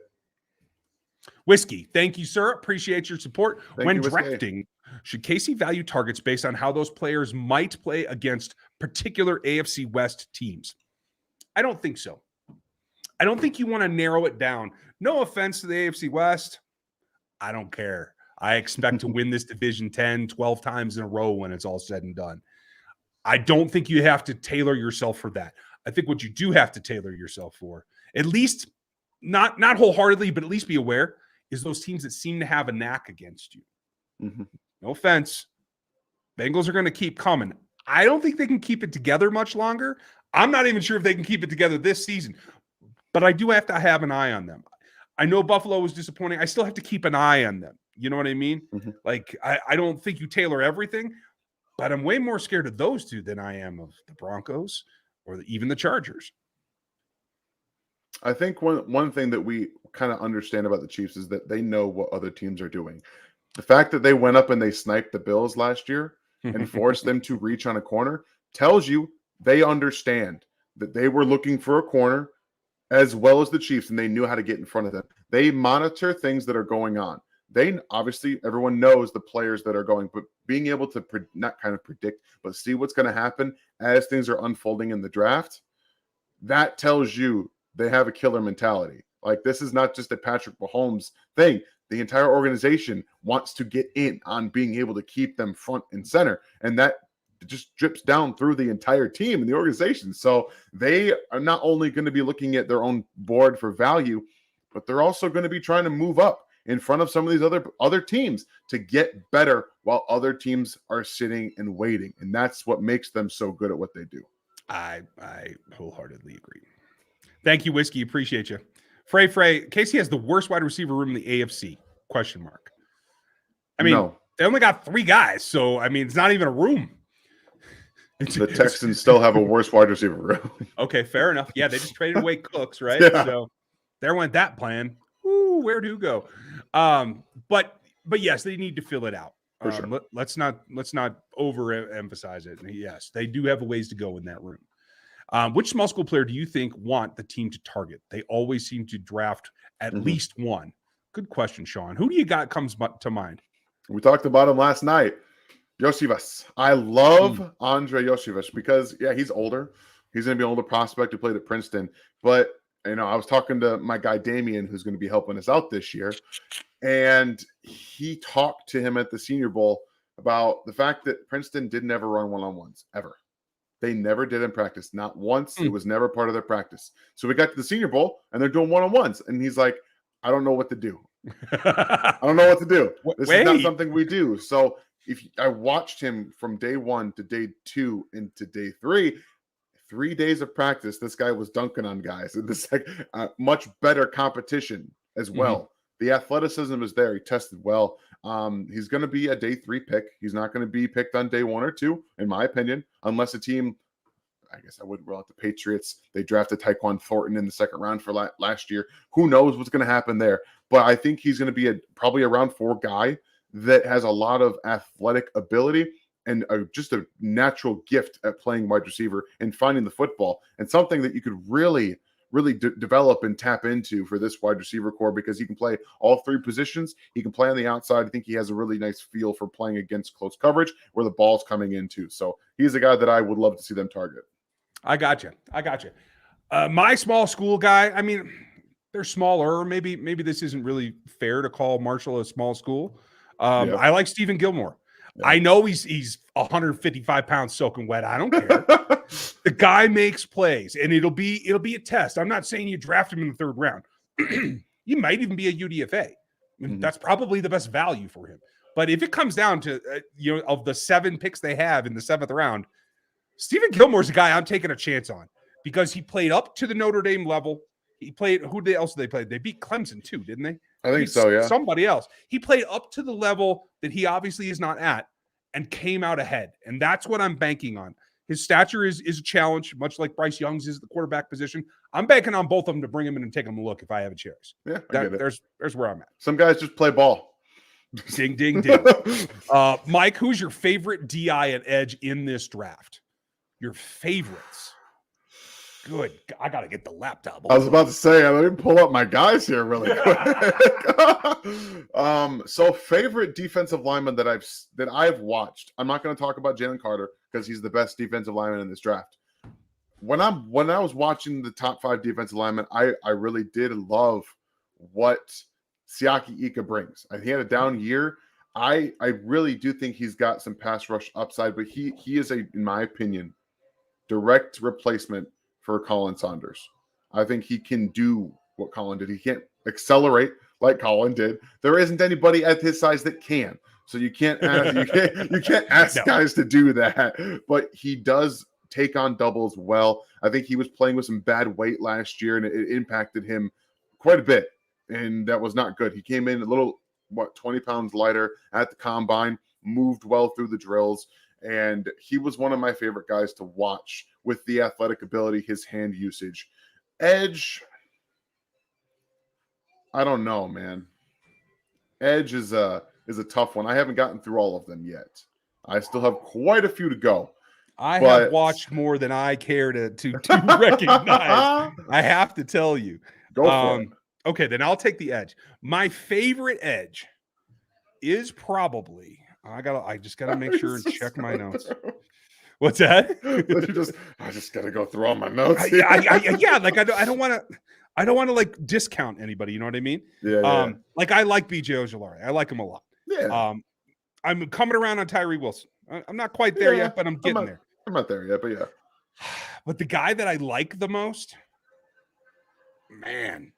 Speaker 1: Whiskey, thank you, sir. Appreciate your support. When
Speaker 2: you, Whiskey.
Speaker 1: drafting, should Casey value targets based on how those players might play against particular AFC West teams? I don't think so. I don't think you want to narrow it down. No offense to the AFC West. I don't care. I expect to win this division 10, 12 times in a row when it's all said and done. I don't think you have to tailor yourself for that. I think what you do have to tailor yourself for, at least not wholeheartedly, but at least be aware, is those teams that seem to have a knack against you.
Speaker 2: Mm-hmm.
Speaker 1: No offense. Bengals are going to keep coming. I don't think they can keep it together much longer. I'm not even sure if they can keep it together this season, but I do have to have an eye on them. I know Buffalo was disappointing. I still have to keep an eye on them. You know what I mean?
Speaker 2: Mm-hmm.
Speaker 1: Like, I don't think you tailor everything, but I'm way more scared of those two than I am of the Broncos or even the Chargers.
Speaker 2: I think one thing that we kind of understand about the Chiefs is that they know what other teams are doing. The fact that they went up and they sniped the Bills last year and forced them to reach on a corner tells you they understand that they were looking for a corner as well as the Chiefs, and they knew how to get in front of them. They monitor things that are going on. They obviously, everyone knows the players that are going, but being able to not kind of predict, but see what's going to happen as things are unfolding in the draft, that tells you they have a killer mentality. Like, this is not just a Patrick Mahomes thing. The entire organization wants to get in on being able to keep them front and center. And that just drips down through the entire team and the organization. So they are not only going to be looking at their own board for value, but they're also going to be trying to move up in front of some of these other teams to get better while other teams are sitting and waiting. And that's what makes them so good at what they do.
Speaker 1: I wholeheartedly agree. Thank you, Whiskey. Appreciate you. Frey, Casey has the worst wide receiver room in the AFC, ? I mean, no. They only got 3 guys, so, I mean, it's not even a room.
Speaker 2: The Texans still have a worse wide receiver room.
Speaker 1: Okay, fair enough. Yeah, they just traded away Cooks, right?
Speaker 2: Yeah.
Speaker 1: So there went that plan. Ooh, where'd who go? But yes, they need to fill it out.
Speaker 2: For sure.
Speaker 1: Let's not overemphasize it. Yes, they do have a ways to go in that room. Which small school player do you think want the team to target? They always seem to draft at least one. Good question, Sean. Who do you got comes to mind?
Speaker 2: We talked about him last night. Iosivas. I love Andre Iosivas because, yeah, he's older. He's going to be an older prospect who played at Princeton. But, you know, I was talking to my guy Damien, who's going to be helping us out this year, and he talked to him at the Senior Bowl about the fact that Princeton didn't ever run one-on-ones, ever. They never did in practice. Not once. It was never part of their practice. So we got to the Senior Bowl, and they're doing one-on-ones. And he's like, I don't know what to do. I don't know what to do. This is not something we do. So I watched him from day 1 to day 2 into day 3, 3 days of practice, this guy was dunking on guys. And this much better competition as well. The athleticism is there. He tested well. He's going to be a day 3 pick. He's not going to be picked on day 1 or 2, in my opinion, unless a team, I guess I wouldn't rule out the Patriots. They drafted Tyquan Thornton in the 2nd round for last year. Who knows what's going to happen there? But I think he's going to be probably a round 4 guy that has a lot of athletic ability and just a natural gift at playing wide receiver and finding the football, and something that you could really develop and tap into for this wide receiver core, because he can play all 3 positions. He can play on the outside. I think he has a really nice feel for playing against close coverage where the ball's coming in too. So he's a guy that I would love to see them target.
Speaker 1: I got you. My small school guy, I mean, they're smaller. Maybe this isn't really fair to call Marshall a small school. I like Stephen Gilmore. Yeah. I know he's 155 pounds soaking wet. I don't care. The guy makes plays, and it'll be a test. I'm not saying you draft him in the 3rd round. You might even be a UDFA. That's probably the best value for him. But if it comes down to of the 7 picks they have in the 7th round, Stephen Gilmore's a guy I'm taking a chance on because he played up to the Notre Dame level. He played. Who else did they play? They beat Clemson too, didn't they?
Speaker 2: I think so, yeah.
Speaker 1: Somebody else. He played up to the level that he obviously is not at and came out ahead. And that's what I'm banking on. His stature is a challenge, much like Bryce Young's is the quarterback position. I'm banking on both of them to bring him in and take him a look if I have a chance.
Speaker 2: Yeah, I get it.
Speaker 1: There's where I'm at.
Speaker 2: Some guys just play ball.
Speaker 1: Ding, ding, ding. Mike, who's your favorite DI and edge in this draft? Your favorites? Good. I got to get the laptop.
Speaker 2: I was about to say, let me pull up my guys here really quick. So favorite defensive lineman that I've watched. I'm not going to talk about Jalen Carter because he's the best defensive lineman in this draft. When I was watching the top 5 defensive linemen, I really did love what Siaki Ika brings. He had a down year. I really do think he's got some pass rush upside, but he is in my opinion, direct replacement for Colin Saunders. I think he can do what Colin did. He can't accelerate like Colin did. There isn't anybody at his size that can. So you can't ask guys to do that. But he does take on doubles well. I think he was playing with some bad weight last year, and it impacted him quite a bit. And that was not good. He came in a little, 20 pounds lighter at the combine, moved well through the drills. And he was one of my favorite guys to watch with the athletic ability, his hand usage. Edge, I don't know, man. Edge is a tough one. I haven't gotten through all of them yet. I still have quite a few to go.
Speaker 1: I have watched more than I care to recognize. I have to tell you.
Speaker 2: Go for it.
Speaker 1: Okay, then I'll take the edge. My favorite edge is probably I just gotta make sure and check my notes. What's that?
Speaker 2: I just gotta go through all my notes.
Speaker 1: Yeah, like I don't want to like discount anybody. You know what I mean?
Speaker 2: Yeah.
Speaker 1: Like I like BJ Ojulari. I like him a lot.
Speaker 2: Yeah.
Speaker 1: I'm coming around on Tyree Wilson. I'm not quite there yet, but I'm getting there.
Speaker 2: I'm not there yet, but yeah.
Speaker 1: But the guy that I like the most, man,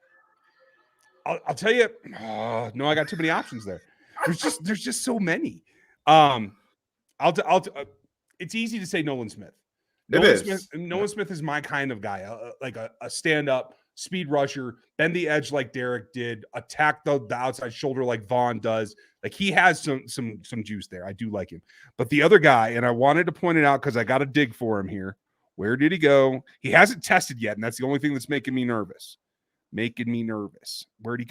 Speaker 1: I'll tell you. No, I got too many options there. There's just so many. It's easy to say Nolan Smith. Nolan Smith is my kind of guy, like a stand-up speed rusher, bend the edge like Derek did, attack the outside shoulder like Vaughn does. Like he has some juice there. I do like him. But the other guy, and I wanted to point it out because I got to dig for him here. Where did he go? He hasn't tested yet, and that's the only thing that's making me nervous. Where'd he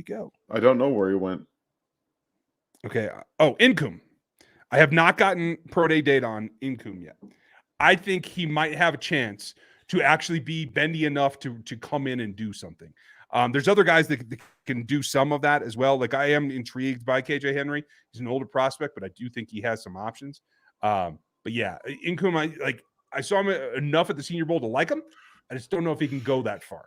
Speaker 1: go?
Speaker 2: I don't know where he went.
Speaker 1: Okay. Oh, Incoom. I have not gotten pro day data on Incoom yet. I think he might have a chance to actually be bendy enough to come in and do something. There's other guys that can do some of that as well. Like I am intrigued by KJ Henry. He's an older prospect, but I do think he has some options. But yeah, Incoom, I saw him enough at the Senior Bowl to like him. I just don't know if he can go that far.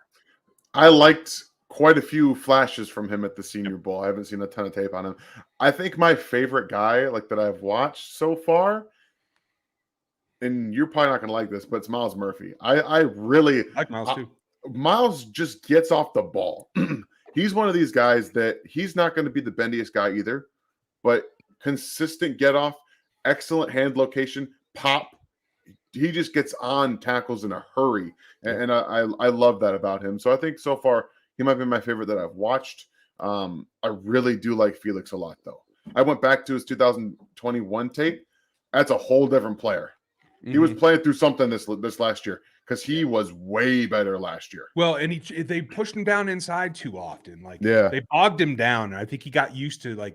Speaker 2: I liked quite a few flashes from him at the Senior Bowl. I haven't seen a ton of tape on him. I think my favorite guy that I've watched so far, and you're probably not going to like this, but it's Miles Murphy. I really
Speaker 1: like Miles too.
Speaker 2: Miles just gets off the ball. He's one of these guys that he's not going to be the bendiest guy either, but consistent get off, excellent hand location, pop. He just gets on tackles in a hurry, and I love that about him. So I think so far he might be my favorite that I've watched. I really do like Felix a lot, though. I went back to his 2021 tape. That's a whole different player. Mm-hmm. He was playing through something this last year because he was way better last year.
Speaker 1: Well, and they pushed him down inside too often.
Speaker 2: Yeah,
Speaker 1: they bogged him down, and I think he got used to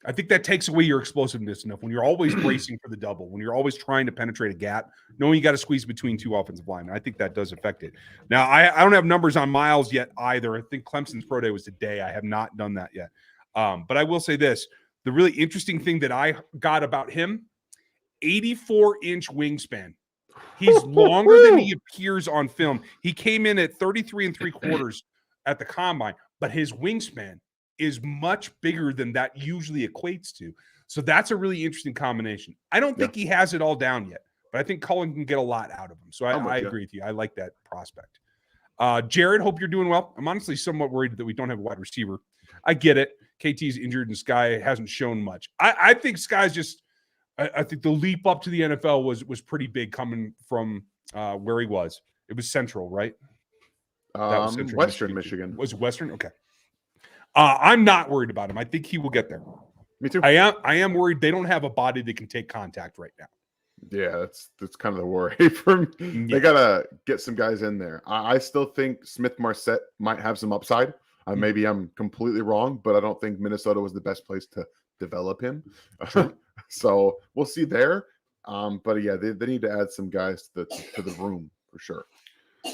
Speaker 1: I think that takes away your explosiveness enough when you're always bracing for the double, when you're always trying to penetrate a gap, knowing you got to squeeze between two offensive linemen. I think that does affect it. Now, I don't have numbers on Miles yet either. I think Clemson's pro day was today. I have not done that yet. But I will say this. The really interesting thing that I got about him, 84-inch wingspan. He's longer than he appears on film. He came in at 33 3/4 at the combine, but his wingspan is much bigger than that usually equates to. So that's a really interesting combination. I don't think he has it all down yet, but I think Cullen can get a lot out of him. So I agree with you. I like that prospect. Jared, hope you're doing well. I'm honestly somewhat worried that we don't have a wide receiver. I get it. KT's injured and Sky hasn't shown much. I think Sky's just I think the leap up to the NFL was pretty big coming from where he was. It was Central, right?
Speaker 2: That was Central Western Michigan.
Speaker 1: Was it Western? Okay. I'm not worried about him. I think he will get there.
Speaker 2: Me too.
Speaker 1: I am worried they don't have a body that can take contact right now.
Speaker 2: Yeah, that's kind of the worry for me. Yeah. They gotta get some guys in there. I still think Smith-Marset might have some upside. Maybe I'm completely wrong, but I don't think Minnesota was the best place to develop him. So we'll see there. But yeah, they need to add some guys to the room for sure.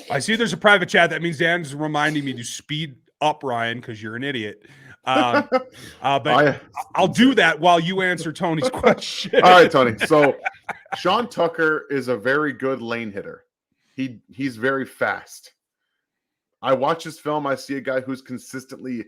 Speaker 1: I see there's a private chat. That means Dan's reminding me to speed up, Ryan, because you're an idiot. But I'll do that while you answer Tony's question.
Speaker 2: All right, Tony. So Sean Tucker is a very good lane hitter. He's very fast. I watch his film. I see a guy who's consistently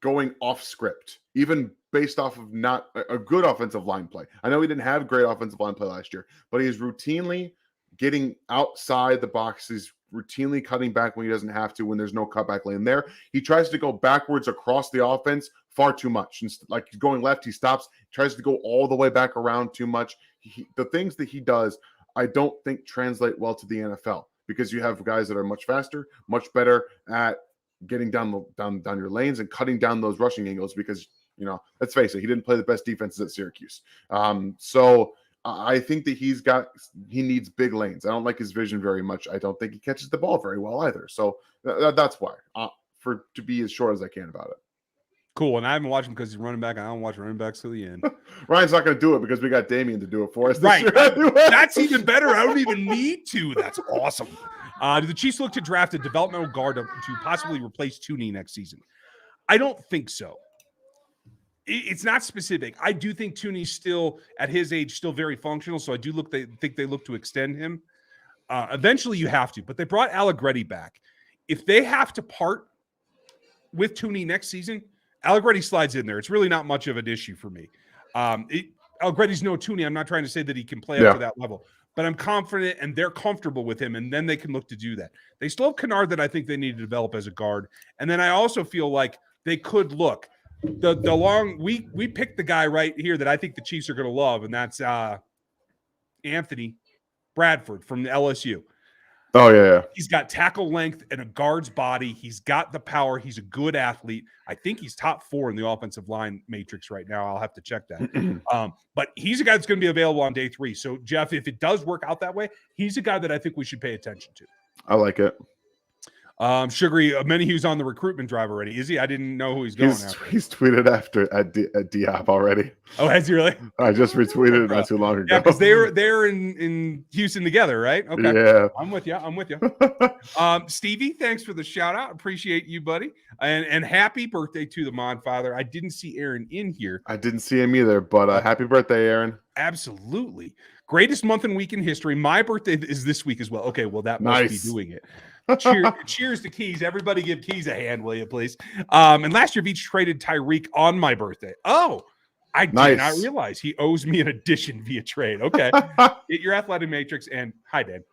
Speaker 2: going off script, even based off of not a good offensive line play. I know he didn't have great offensive line play last year, but he's routinely getting outside the box. He's routinely cutting back when he doesn't have to, when there's no cutback lane there. He tries to go backwards across the offense far too much. And like he's going left, he stops, tries to go all the way back around too much. The things that he does, I don't think translate well to the NFL, because you have guys that are much faster, much better at getting down your lanes and cutting down those rushing angles, because, you know, let's face it, he didn't play the best defenses at Syracuse. So I think that he needs big lanes. I don't like his vision very much. I don't think he catches the ball very well either. So that's why, to be as short as I can about it.
Speaker 1: Cool. And I haven't watched him because he's running back. I don't watch running backs till the end.
Speaker 2: Ryan's not going to do it because we got Damian to do it for us.
Speaker 1: Right. That's even better. I don't even need to. That's awesome. Do the Chiefs look to draft a developmental guard to possibly replace Tooney next season? I don't think so. It's not specific. I do think Tooney's still, at his age, still very functional. So I do think they look to extend him. Eventually you have to, but they brought Allegretti back. If they have to part with Tooney next season, Allegretti slides in there. It's really not much of an issue for me. Allegretti's no Tooney. I'm not trying to say that he can play up to that level, but I'm confident and they're comfortable with him, and then they can look to do that. They still have Kennard that I think they need to develop as a guard. And then I also feel like they could look. We picked the guy right here that I think the Chiefs are going to love, and that's Anthony Bradford from the LSU.
Speaker 2: Oh, yeah. He's
Speaker 1: got tackle length and a guard's body. He's got the power. He's a good athlete. I think he's top 4 in the offensive line matrix right now. I'll have to check that. But he's a guy that's going to be available on day 3. So, Jeff, if it does work out that way, he's a guy that I think we should pay attention to.
Speaker 2: I like it.
Speaker 1: Sugary, Menahue's on the recruitment drive already. Is he? I didn't know who he's going after.
Speaker 2: He's tweeted after at Diop already.
Speaker 1: Oh, has he really?
Speaker 2: I just retweeted it not too long ago.
Speaker 1: Yeah, because they're in Houston together, right? Okay.
Speaker 2: Yeah.
Speaker 1: I'm with you. Stevie, thanks for the shout out. Appreciate you, buddy. And happy birthday to the Mod Father. I didn't see Aaron in here.
Speaker 2: I didn't see him either, but happy birthday, Aaron.
Speaker 1: Absolutely. Greatest month and week in history. My birthday is this week as well. Okay, well, that must be doing it. Cheers to Keys. Everybody give Keys a hand, will you, please? And last year, Beach traded Tyreek on my birthday. Oh, I did not realize he owes me an addition via trade. Okay. Get your athletic matrix, and hi, Dan.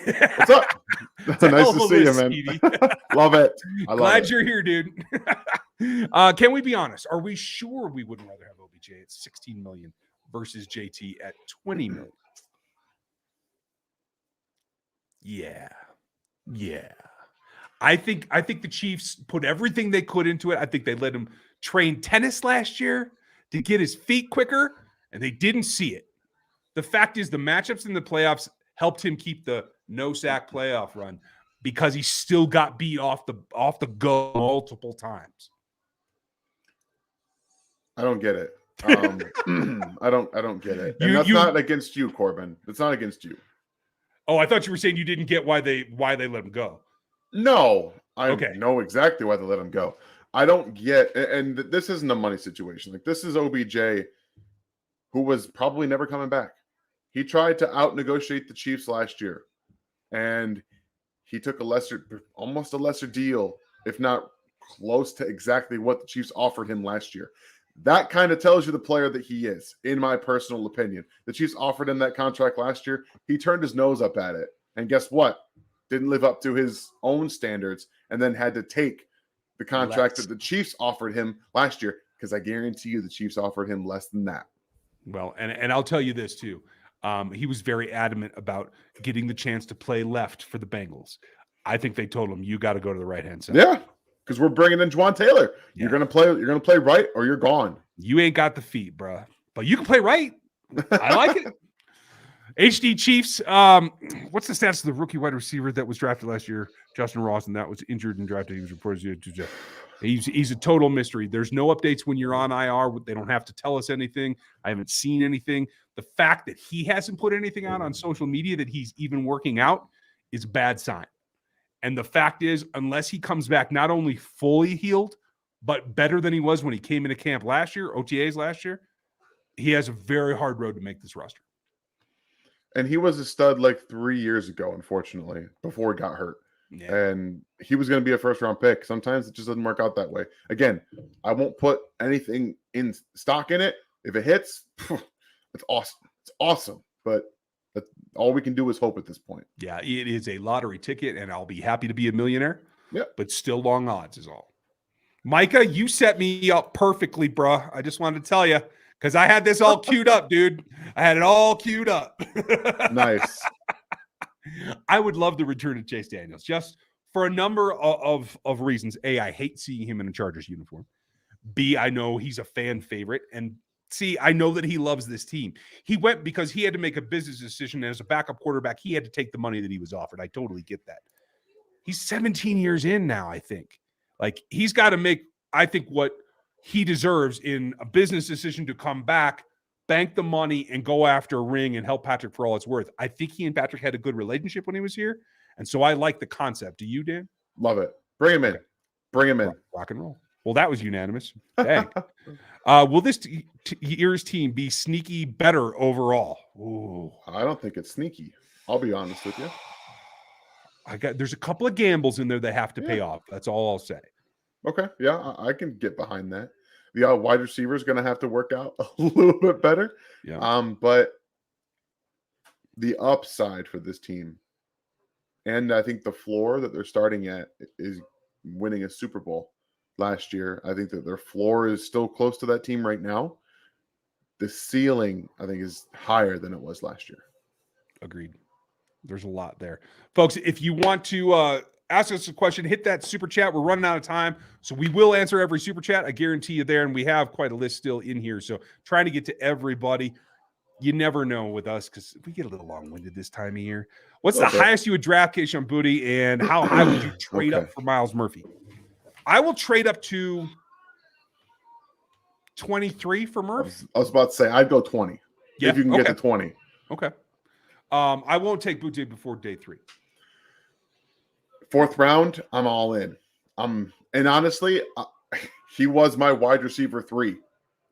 Speaker 2: What's up? Nice to see you, man. Love it.
Speaker 1: Glad you're here, dude. Can we be honest? Are we sure we wouldn't rather have OBJ at $16 million versus JT at $20 million? Yeah. I think the Chiefs put everything they could into it. I think they let him train tennis last year to get his feet quicker, and they didn't see it. The fact is, the matchups in the playoffs helped him keep the no-sack playoff run because he still got beat off the go multiple times.
Speaker 2: I don't get it. I don't get it. And that's not against you, Corbin. It's not against you.
Speaker 1: Oh, I thought you were saying you didn't get why they let him go.
Speaker 2: No, I know exactly why they let him go. I don't get, and this isn't a money situation. Like, this is OBJ, who was probably never coming back. He tried to out-negotiate the Chiefs last year, and he took almost a lesser deal, if not close to exactly what the Chiefs offered him last year. That kind of tells you the player that he is, in my personal opinion. The Chiefs offered him that contract last year. He turned his nose up at it. And guess what? Didn't live up to his own standards, and then had to take the contract that the Chiefs offered him last year, because I guarantee you the Chiefs offered him less than that.
Speaker 1: Well, and I'll tell you this too. He was very adamant about getting the chance to play left for the Bengals. I think they told him, you got to go to the right-hand side.
Speaker 2: Yeah. Because we're bringing in Juwan Taylor. Yeah. You're gonna play right, or you're gone.
Speaker 1: You ain't got the feet, bro. But you can play right. I like it. HD Chiefs. What's the stats of the rookie wide receiver that was drafted last year? Justin Ross, and that was injured and drafted. He was reported to. He's a total mystery. There's no updates when you're on IR. They don't have to tell us anything. I haven't seen anything. The fact that he hasn't put anything out on social media that he's even working out is a bad sign. And the fact is, unless he comes back not only fully healed, but better than he was when he came into camp last year, OTAs last year, he has a very hard road to make this roster.
Speaker 2: And he was a stud like 3 years ago, unfortunately, before he got hurt.
Speaker 1: Yeah.
Speaker 2: And he was going to be a first-round pick. Sometimes it just doesn't work out that way. Again, I won't put anything in stock in it. If it hits, it's awesome. It's awesome. But all we can do is hope at this point.
Speaker 1: Yeah, it is a lottery ticket, and I'll be happy to be a millionaire.
Speaker 2: Yeah.
Speaker 1: But still long odds is all. Micah, you set me up perfectly, bruh. I just wanted to tell you, because I had this all queued up, dude. I had it all queued up.
Speaker 2: Nice.
Speaker 1: I would love the return of Chase Daniels, just for a number of reasons. A, I hate seeing him in a Chargers uniform. B, I know he's a fan favorite. And C, I know that he loves this team. He went because he had to make a business decision. As a backup quarterback, he had to take the money that he was offered. I totally get that. He's 17 years in now, I think. Like, he's got to make, I think, what he deserves in a business decision to come back, bank the money, and go after a ring and help Patrick for all it's worth. I think he and Patrick had a good relationship when he was here. And so I like the concept. Do you, Dan?
Speaker 2: Love it. Bring him in. Bring him in.
Speaker 1: Rock and roll. Well, that was unanimous. Dang. Will this year's team be sneaky better overall? Ooh.
Speaker 2: I don't think it's sneaky. I'll be honest with you.
Speaker 1: There's a couple of gambles in there that have to pay off. That's all I'll say.
Speaker 2: Okay. Yeah, I can get behind that. The wide receiver is going to have to work out a little bit better.
Speaker 1: Yeah.
Speaker 2: But the upside for this team, and I think the floor that they're starting at is winning a Super Bowl last year. I think that their floor is still close to that team right now. The ceiling, I think, is higher than it was last year.
Speaker 1: Agreed. There's a lot there. Folks, if you want to ask us a question, hit that super chat. We're running out of time, so we will answer every super chat. I guarantee you there, and we have quite a list still in here, so trying to get to everybody. You never know with us because we get a little long-winded this time of year. What's the highest you would draft Kayshon Boutte, and how high would you trade up for Miles Murphy? I will trade up to 23 for Murph.
Speaker 2: I was about to say, I'd go 20.
Speaker 1: Yeah,
Speaker 2: if you can get to 20.
Speaker 1: Okay. I won't take Boutte before day 3.
Speaker 2: 4th round, I'm all in. And honestly, he was my wide receiver 3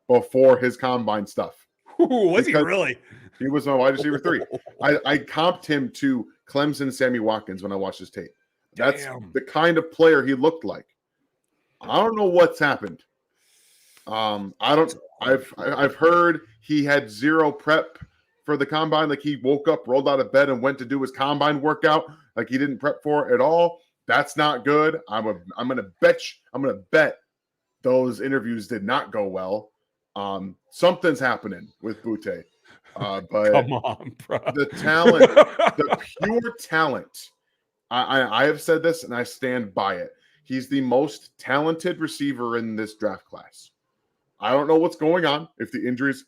Speaker 2: before his combine stuff.
Speaker 1: Was he really?
Speaker 2: He was my wide receiver 3. I comped him to Clemson Sammy Watkins when I watched his tape. That's the kind of player he looked like. I don't know what's happened. I've heard he had 0 prep for the combine. Like, he woke up, rolled out of bed, and went to do his combine workout. Like, he didn't prep for it at all. That's not good. I'm gonna bet those interviews did not go well. Something's happening with Boutte. But
Speaker 1: come on, bro.
Speaker 2: The talent, the pure talent. I have said this and I stand by it. He's the most talented receiver in this draft class. I don't know what's going on. If the injuries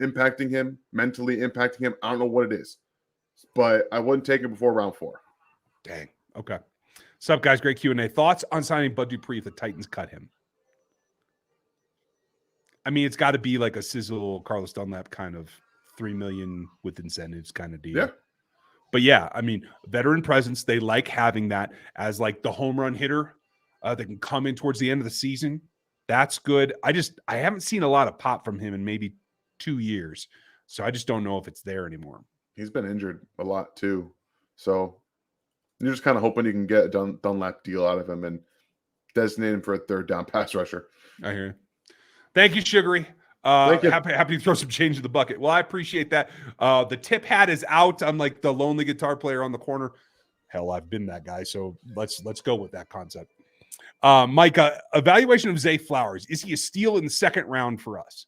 Speaker 2: impacting him, mentally impacting him, I don't know what it is. But I wouldn't take him before round 4.
Speaker 1: Dang. Okay. What's up, guys? Great Q&A. Thoughts on signing Bud Dupree if the Titans cut him? I mean, it's got to be like a sizzle Carlos Dunlap kind of $3 million with incentives kind of deal.
Speaker 2: Yeah.
Speaker 1: But yeah, I mean, veteran presence. They like having that as like the home run hitter that can come in towards the end of the season. That's good. I haven't seen a lot of pop from him in maybe 2 years. So I just don't know if it's there anymore.
Speaker 2: He's been injured a lot too. So you're just kind of hoping you can get a Dunlap deal out of him and designate him for a 3rd down pass rusher.
Speaker 1: I hear you. Thank you, Sugary.
Speaker 2: Thank you.
Speaker 1: Happy to throw some change in the bucket. Well, I appreciate that. The tip hat is out. I'm like the lonely guitar player on the corner. Hell, I've been that guy. So let's go with that concept. Mike, evaluation of Zay Flowers. Is he a steal in the 2nd round for us?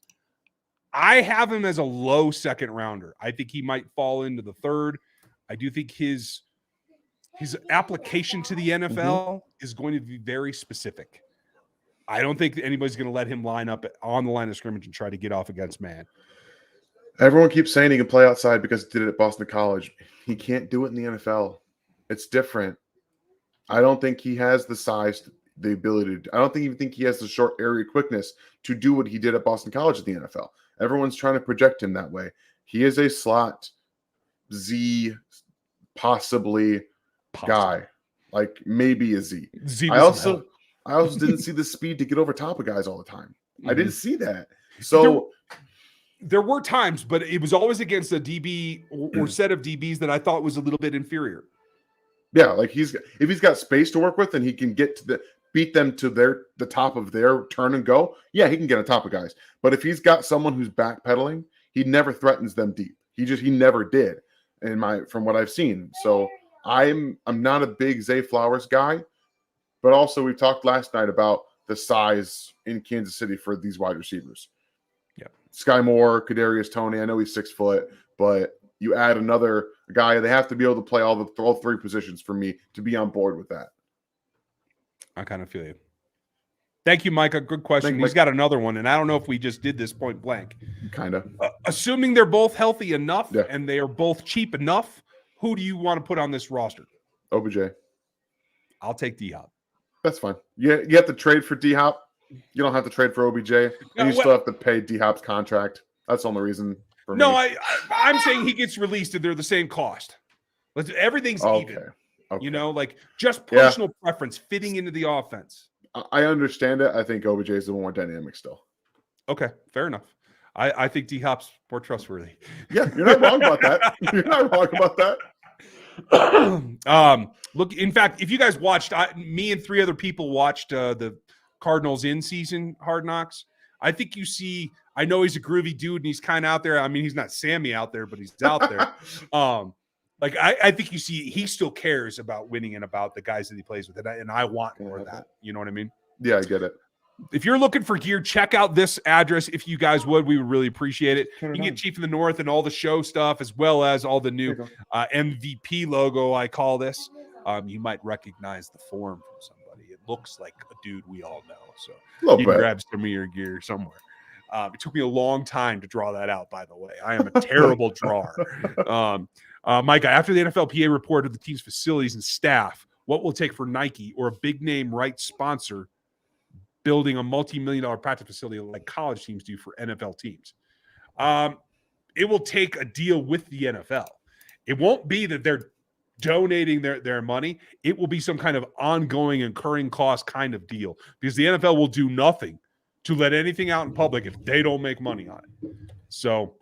Speaker 1: I have him as a low 2nd rounder. I think he might fall into the 3rd. I do think his application to the NFL is going to be very specific. I don't think anybody's going to let him line up on the line of scrimmage and try to get off against man.
Speaker 2: Everyone keeps saying he can play outside because he did it at Boston College. He can't do it in the NFL. It's different. I don't think he has the size, the ability to. I don't even think he has the short area quickness to do what he did at Boston College at the NFL. Everyone's trying to project him that way. He is a slot Z, possibly guy. like maybe a Z.
Speaker 1: Z
Speaker 2: I
Speaker 1: was some
Speaker 2: also didn't see the speed to get over top of guys all the time. I didn't see that.
Speaker 1: help.
Speaker 2: So
Speaker 1: There were times, but it was always against a DB or set of DBs that I thought was a little bit inferior.
Speaker 2: yeah, like if he's got space to work with and he can get to beat them to the top of their turn and go, yeah, he can get on top of guys. But if he's got someone who's backpedaling, he never threatens them deep. He never did from what I've seen. So I'm not a big Zay Flowers guy, but also we talked last night about the size in Kansas City for these wide receivers.
Speaker 1: Yeah.
Speaker 2: Sky Moore, Kadarius Toney, I know he's 6 foot, but you add another guy, they have to be able to play all three positions for me to be on board with that.
Speaker 1: I kind of feel you. Thank you, Micah. Good question. He's got another one, and I don't know if we just did this point blank.
Speaker 2: Kind of.
Speaker 1: Assuming they're both healthy enough and they are both cheap enough, who do you want to put on this roster?
Speaker 2: OBJ.
Speaker 1: I'll take D-Hop.
Speaker 2: That's fine. You have to trade for D-Hop. You don't have to trade for OBJ. And you still have to pay D-Hop's contract. That's the only reason for me.
Speaker 1: No, I'm saying he gets released and they're the same cost. Everything's even. Okay. You know, like just personal preference fitting into the offense.
Speaker 2: I understand it. I think OBJ is the more dynamic still.
Speaker 1: Okay, fair enough. I think D-Hop's more trustworthy.
Speaker 2: Yeah, you're not wrong about that. You're not wrong about
Speaker 1: that. Look, in fact, if you guys watched, me and 3 other people watched the Cardinals in-season Hard Knocks. I think you see, I know he's a groovy dude and he's kind of out there. I mean, he's not Sammy out there, but he's out there. Like I think you see he still cares about winning and about the guys that he plays with, and I want more of that. You know what I mean?
Speaker 2: Yeah, I get it.
Speaker 1: If you're looking for gear, check out this address. If you guys would, we would really appreciate it. You can get Chief of the North and all the show stuff, as well as all the new MVP logo. I call this. You might recognize the form from somebody. It looks like a dude we all know. So you can grab some of your gear somewhere. It took me a long time to draw that out, by the way. I am a terrible drawer. Micah, after the NFLPA reported the team's facilities and staff, what will it take for Nike or a big name rights sponsor building a multi-million-dollar practice facility like college teams do for NFL teams? It will take a deal with the NFL. It won't be that they're donating their money. It will be some kind of ongoing incurring cost kind of deal, because the NFL will do nothing to let anything out in public if they don't make money on it. So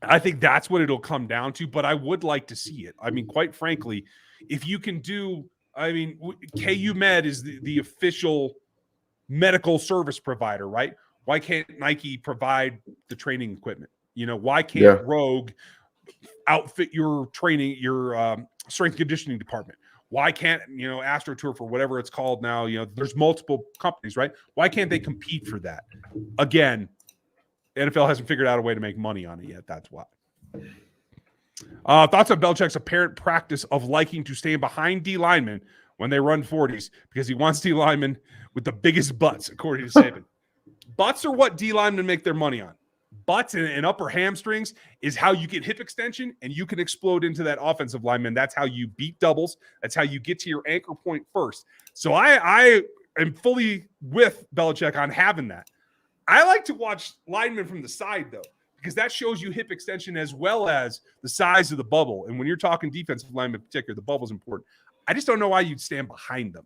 Speaker 1: I think that's what it'll come down to, but I would like to see it. I mean, quite frankly, if you can do, I mean, KU Med is the official medical service provider, right? Why can't Nike provide the training equipment? You know, why can't Rogue outfit your training, your strength conditioning department? Why can't, AstroTurf or whatever it's called now, there's multiple companies, right? Why can't they compete for that? Again, the NFL hasn't figured out a way to make money on it yet. That's why. Thoughts on Belichick's apparent practice of liking to stand behind D linemen when they run 40s because he wants D linemen with the biggest butts, according to Saban. Butts are what D linemen make their money on. Butts and upper hamstrings is how you get hip extension and you can explode into that offensive lineman. That's how you beat doubles. That's how you get to your anchor point first. So I am fully with Belichick on having that. I like to watch linemen from the side, though, because that shows you hip extension as well as the size of the bubble. And when you're talking defensive linemen in particular, the bubble's important. I just don't know why you'd stand behind them.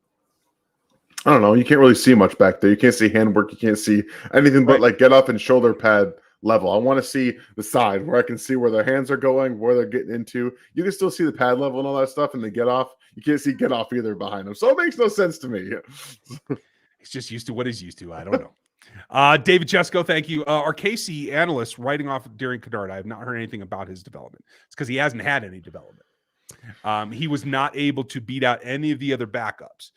Speaker 2: I don't know. You can't really see much back there. You can't see handwork. You can't see anything but like get up and shoulder pad level. I want to see the side where I can see where their hands are going, where they're getting into. You can still see the pad level and all that stuff, and the get off. You can't see get off either behind them. So it makes no sense to me.
Speaker 1: He's just used to what he's used to. I don't know. David Chesko, thank you. Our KC analyst writing off Darren Kennard. I have not heard anything about his development. It's because he hasn't had any development. He was not able to beat out any of the other backups.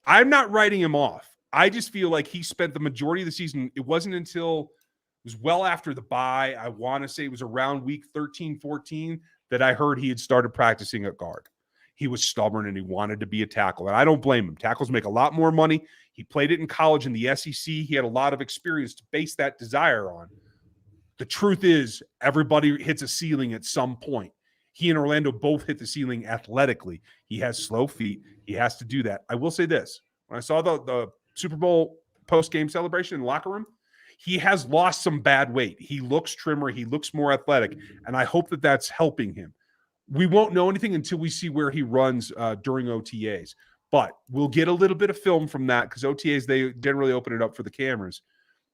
Speaker 1: I'm not writing him off. I just feel like he spent the majority of the season. It wasn't until it was well after the bye. I want to say it was around week 13, 14 that I heard he had started practicing at guard. He was stubborn and he wanted to be a tackle. And I don't blame him. Tackles make a lot more money. He played it in college in the SEC. He had a lot of experience to base that desire on. The truth is, everybody hits a ceiling at some point. He and Orlando both hit the ceiling athletically. He has slow feet. He has to do that. I will say this. When I saw the Super Bowl post-game celebration in the locker room, he has lost some bad weight. He looks trimmer. He looks more athletic. And I hope that that's helping him. We won't know anything until we see where he runs during OTAs. But we'll get a little bit of film from that because OTAs, they generally open it up for the cameras.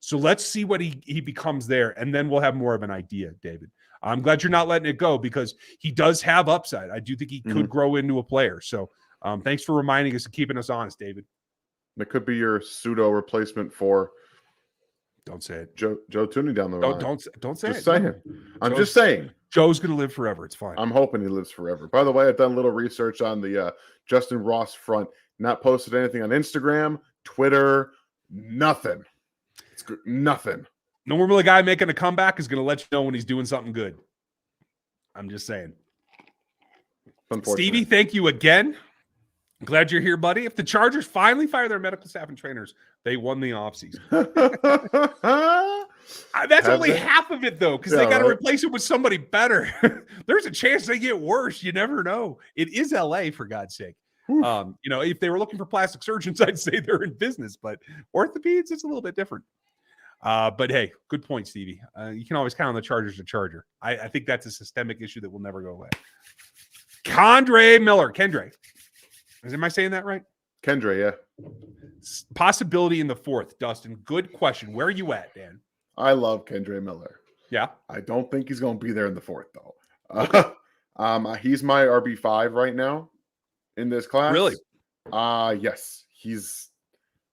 Speaker 1: So let's see what he becomes there, and then we'll have more of an idea, David. I'm glad you're not letting it go because he does have upside. I do think he could grow into a player. So thanks for reminding us and keeping us honest, David.
Speaker 2: It could be your pseudo replacement for.
Speaker 1: Don't say it.
Speaker 2: Joe Tooney down the line.
Speaker 1: Don't say
Speaker 2: just
Speaker 1: it.
Speaker 2: Saying.
Speaker 1: No.
Speaker 2: I'm just saying.
Speaker 1: Joe's going to live forever. It's fine.
Speaker 2: I'm hoping he lives forever. By the way, I've done a little research on the Justin Ross front. Not posted anything on Instagram, Twitter, nothing. It's good. Nothing.
Speaker 1: Normally, a guy making a comeback is going to let you know when he's doing something good. I'm just saying. Stevie, thank you again. Glad you're here, buddy. If the Chargers finally fire their medical staff and trainers, they won the offseason. That's only half of it, though, because they got to replace it with somebody better. There's a chance they get worse. You never know. It is LA, for God's sake. If they were looking for plastic surgeons, I'd say they're in business, but orthopedics, it's a little bit different. But hey, good point, Stevie. You can always count on the Chargers to Charger. I think that's a systemic issue that will never go away. Kendre Miller. Am I saying that right?
Speaker 2: Kendre, yeah.
Speaker 1: Possibility in the fourth, Dustin. Good question. Where are you at, Dan?
Speaker 2: I love Kendre Miller.
Speaker 1: Yeah.
Speaker 2: I don't think he's going to be there in the fourth, though. He's my RB5 right now in this class.
Speaker 1: Really?
Speaker 2: Yes. He's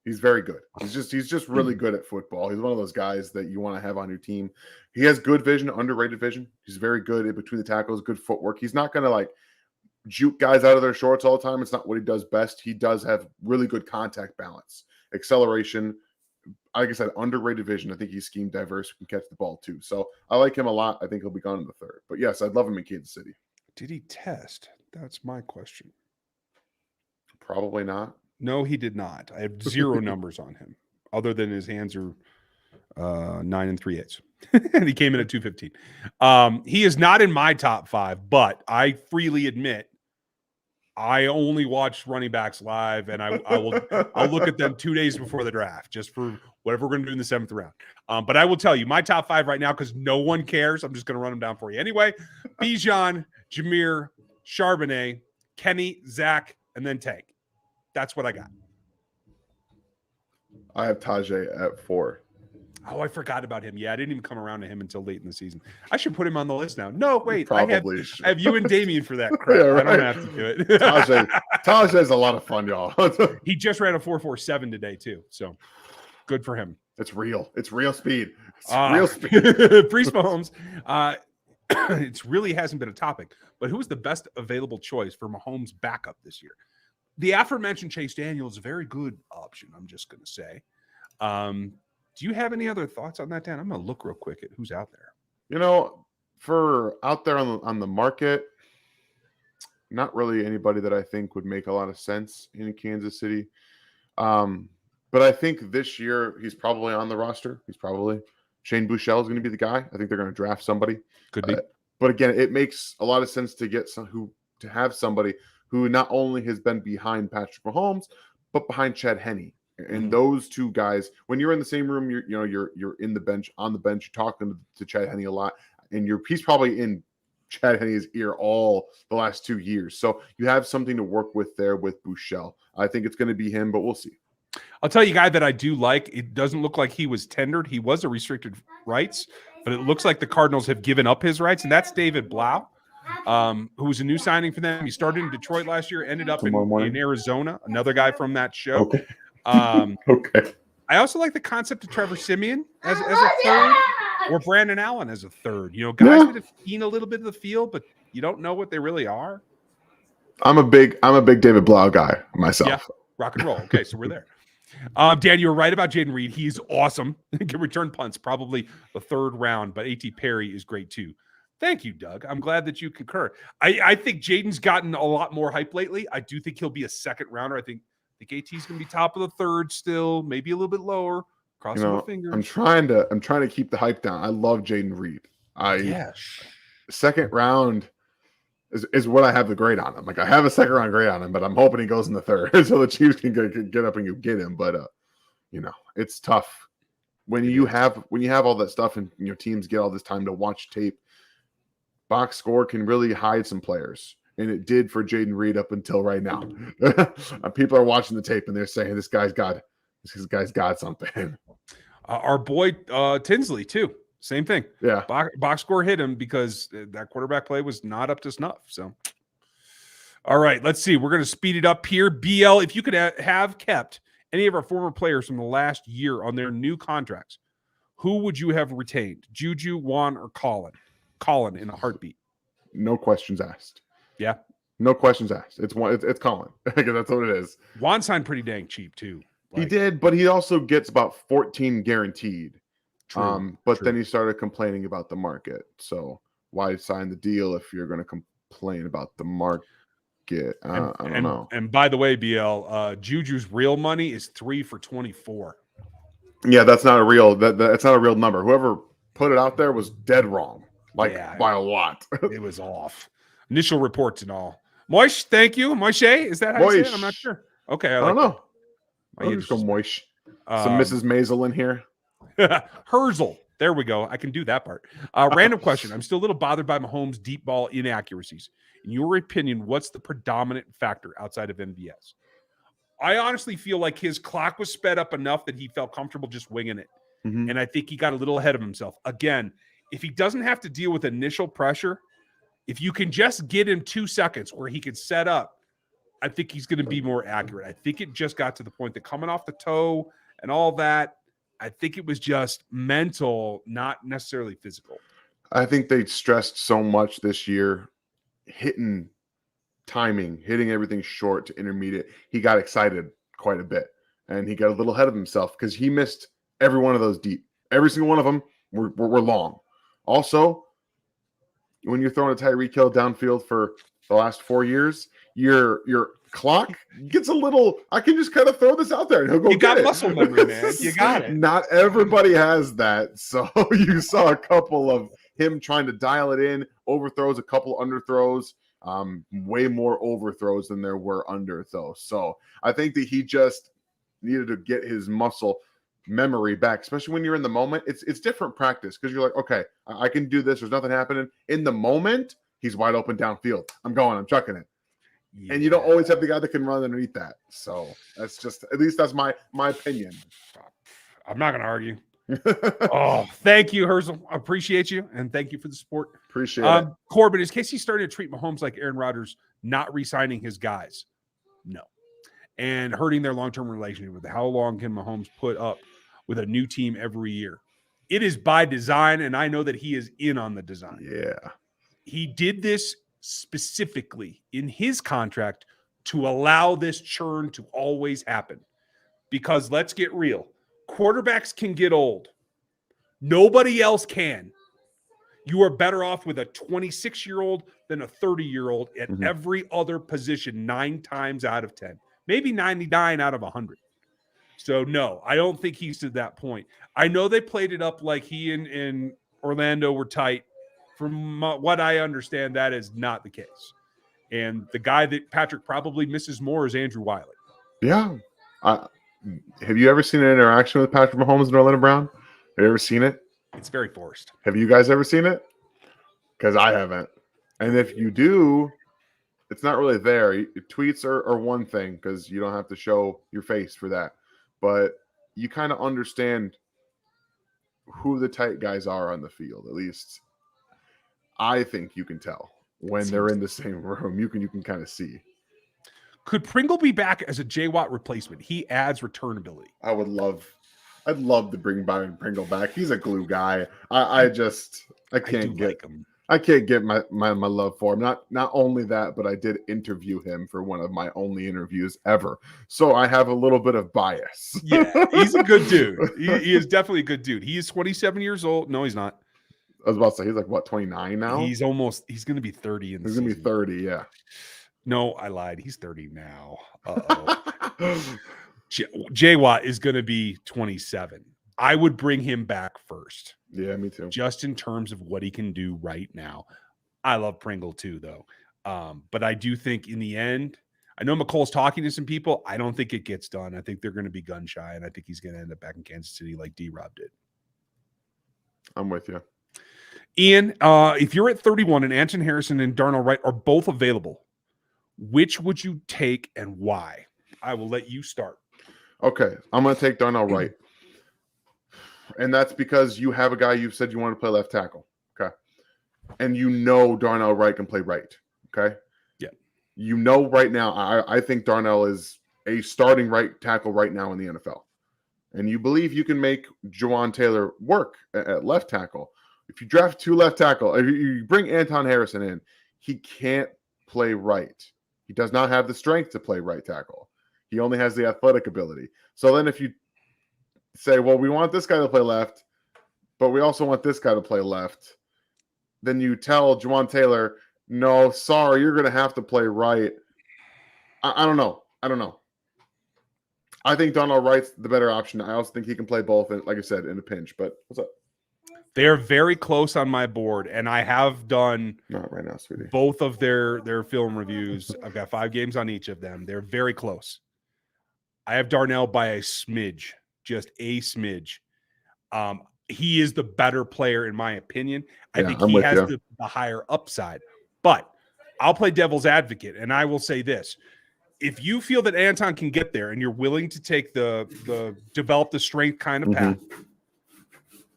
Speaker 2: very good. He's just really good at football. He's one of those guys that you want to have on your team. He has good vision, underrated vision. He's very good in between the tackles, good footwork. He's not going to juke guys out of their shorts all the time. It's not what he does best. He does have really good contact balance, acceleration. Like I said, underrated vision. I think he's scheme diverse, can catch the ball too. So I like him a lot. I think he'll be gone in the third. But yes, I'd love him in Kansas City.
Speaker 1: Did he test? That's my question.
Speaker 2: Probably not.
Speaker 1: No, he did not. I have zero numbers on him, other than his hands are 9 3/8, and he came in at 215. He is not in my top 5, but I freely admit I only watch running backs live, and I'll look at them 2 days before the draft, just for whatever we're going to do in the 7th round. But I will tell you my top 5 right now because no one cares. I'm just going to run them down for you anyway. Bijan, Jameer, Charbonnet, Kenny, Zach, and then Tank. That's what I got.
Speaker 2: I have Tajay at 4.
Speaker 1: Oh, I forgot about him. Yeah, I didn't even come around to him until late in the season. I should put him on the list now. No, wait. I have you and Damien for that crap. Yeah, right. I don't have to do it.
Speaker 2: Tajay's a lot of fun, y'all.
Speaker 1: He just ran a 4.47 today, too. So good for him.
Speaker 2: It's real. It's real speed. It's real speed.
Speaker 1: Priest Mahomes. It really hasn't been a topic, but who's the best available choice for Mahomes' backup this year? The aforementioned Chase Daniel is a very good option, I'm just going to say. Do you have any other thoughts on that, Dan? I'm going to look real quick at who's out there.
Speaker 2: For out there on the market, not really anybody that I think would make a lot of sense in Kansas City. But I think this year he's probably on the roster. Shane Buechele is going to be the guy. I think they're going to draft somebody.
Speaker 1: Could be.
Speaker 2: But again, it makes a lot of sense to get to have somebody who not only has been behind Patrick Mahomes, but behind Chad Henne. And those two guys, when you're in the same room, you're on the bench, you're talking to Chad Henne a lot, and he's probably in Chad Henne's ear all the last 2 years. So you have something to work with there with Buechele. I think it's going to be him, but we'll see.
Speaker 1: I'll tell you a guy that I do like. It doesn't look like he was tendered. He was a restricted rights, but it looks like the Cardinals have given up his rights, and that's David Blau, who was a new signing for them. He started in Detroit last year, ended up in Arizona, another guy from that show.
Speaker 2: Okay.
Speaker 1: Okay. I also like the concept of Trevor Siemian as a third, or Brandon Allen as a third. Guys that have seen a little bit of the field, but you don't know what they really are.
Speaker 2: I'm a big David Blau guy myself.
Speaker 1: Yeah, rock and roll. Okay, so we're there. Dan, you were right about Jaden Reed. He's awesome. Can return punts, probably the 3rd round, but A.T. Perry is great too. Thank you, Doug. I'm glad that you concur. I think Jaden's gotten a lot more hype lately. I do think he'll be a 2nd rounder. I think AT's going to be top of the 3rd still, maybe a little bit lower. Crossing my fingers. I'm trying
Speaker 2: to keep the hype down. I love Jaden Reed. 2nd round is what I have the grade on him. I have a 2nd round grade on him, but I'm hoping he goes in the 3rd so the Chiefs can get up and get him. But it's tough when you have all that stuff and teams get all this time to watch tape. box score can really hide some players. And it did for Jaden Reed up until right now. People are watching the tape and they're saying this guy's got something.
Speaker 1: Our boy Tinsley too. Same thing.
Speaker 2: Yeah.
Speaker 1: Box score hit him because that quarterback play was not up to snuff. So, all right, let's see. We're going to speed it up here. BL, if you could have kept any of our former players from the last year on their new contracts, who would you have retained? Juju, Juan, or Colin? Colin in a heartbeat.
Speaker 2: No questions asked.
Speaker 1: Yeah.
Speaker 2: No questions asked. It's Colin. That's what it is.
Speaker 1: Juan signed pretty dang cheap too.
Speaker 2: He did, but he also gets about 14 guaranteed.
Speaker 1: True.
Speaker 2: Then he started complaining about the market. So why sign the deal if you're going to complain about the market? I don't know.
Speaker 1: And by the way, BL, Juju's real money is 3 for 24.
Speaker 2: Yeah, that's not a real. That's not a real number. Whoever put it out there was dead wrong, by a lot.
Speaker 1: It was off. Initial reports and all. Moish, thank you. Moishe, is that how you say it? I'm not sure. Okay,
Speaker 2: I don't know.
Speaker 1: I'll
Speaker 2: just go Moish. Some Mrs. Maisel in here.
Speaker 1: Herzl. There we go. I can do that part. Random question. I'm still a little bothered by Mahomes' deep ball inaccuracies. In your opinion, what's the predominant factor outside of MVS? I honestly feel like his clock was sped up enough that he felt comfortable just winging it.
Speaker 2: Mm-hmm.
Speaker 1: And I think he got a little ahead of himself. Again, if he doesn't have to deal with initial pressure, if you can just get him 2 seconds where he can set up, I think he's going to be more accurate. I think it just got to the point that coming off the toe and all that, I think it was just mental, not necessarily physical.
Speaker 2: I think they stressed so much this year, hitting timing, hitting everything short to intermediate. He got excited quite a bit, and he got a little ahead of himself because he missed every one of those deep. Every single one of them were long. Also, when you're throwing a Tyreek Hill downfield for the last 4 years, your clock gets a little. I can just kind of throw this out there, and he'll go.
Speaker 1: You got muscle memory, man. You got it.
Speaker 2: Not everybody has that, so you saw a couple of him trying to dial it in, overthrows, a couple underthrows, way more overthrows than there were underthrows. So I think that he just needed to get his muscle memory back, especially when you're in the moment. It's different practice because you're like, okay, I can do this. There's nothing happening. In the moment, he's wide open downfield. I'm chucking it. Yeah. And you don't always have the guy that can run underneath that. So that's just, at least that's my opinion.
Speaker 1: I'm not going to argue. Oh, thank you, Herzl. I appreciate you. And thank you for the support.
Speaker 2: Appreciate it.
Speaker 1: Corbin, is Casey starting to treat Mahomes like Aaron Rodgers, not re-signing his guys? No. And hurting their long-term relationship with how long can Mahomes put up with a new team every year? It is by design, and I know that he is in on the design.
Speaker 2: Yeah.
Speaker 1: He did this specifically in his contract to allow this churn to always happen. Because let's get real. Quarterbacks can get old. Nobody else can. You are better off with a 26-year-old than a 30-year-old at every other position 9 times out of 10. Maybe 99 out of 100. So, no, I don't think he's to that point. I know they played it up like he and Orlando were tight. From what I understand, that is not the case. And the guy that Patrick probably misses more is Andrew Wiley.
Speaker 2: Yeah. Have you ever seen an interaction with Patrick Mahomes and Orlando Brown? Have you ever seen it?
Speaker 1: It's very forced.
Speaker 2: Have you guys ever seen it? Because I haven't. And if you do, it's not really there. Tweets are one thing because you don't have to show your face for that. But you kind of understand who the tight guys are on the field. At least I think you can tell when they're in the same room. You can kind of see.
Speaker 1: Could Pringle be back as a J. Watt replacement? He adds returnability.
Speaker 2: I'd love to bring Byron Pringle back. He's a glue guy. I can't get my love for him. Not only that, but I did interview him for one of my only interviews ever. So I have a little bit of bias.
Speaker 1: Yeah, he's a good dude. He is definitely a good dude. He is 27 years old. No, he's not.
Speaker 2: I was about to say, he's like, what, 29 now?
Speaker 1: He's going to be 30 in the season.
Speaker 2: He's going to be 30, yeah.
Speaker 1: No, I lied. He's 30 now. Uh-oh. J. Watt is going to be 27. I would bring him back first.
Speaker 2: Yeah, me too.
Speaker 1: Just in terms of what he can do right now. I love Pringle too, though. But I do think in the end, I know McColl's talking to some people. I don't think it gets done. I think they're going to be gun shy, and I think he's going to end up back in Kansas City like D-Rob did.
Speaker 2: I'm with you.
Speaker 1: Ian, if you're at 31 and Anton Harrison and Darnell Wright are both available, which would you take and why? I will let you start.
Speaker 2: Okay, I'm going to take Darnell Wright. And that's because you have a guy you said you want to play left tackle. Okay. And you know Darnell Wright can play right. Okay.
Speaker 1: Yeah.
Speaker 2: You know right now, I think Darnell is a starting right tackle right now in the NFL. And you believe you can make Jawan Taylor work at left tackle. If you draft 2 left tackle, if you bring Anton Harrison in, he can't play right. He does not have the strength to play right tackle. He only has the athletic ability. So then if you say, well, we want this guy to play left, but we also want this guy to play left, then you tell Jawan Taylor, no, sorry, you're going to have to play right. I don't know. I think Darnell Wright's the better option. I also think he can play both, like I said, in a pinch. But what's up?
Speaker 1: They're very close on my board, and I have done
Speaker 2: Not right now, sweetie.
Speaker 1: both of their film reviews. I've got 5 games on each of them. They're very close. I have Darnell by a smidge, just a smidge. He is the better player in my opinion. I think he has the higher upside. But I'll play devil's advocate, and I will say this. If you feel that Anton can get there and you're willing to take the develop the strength kind of path,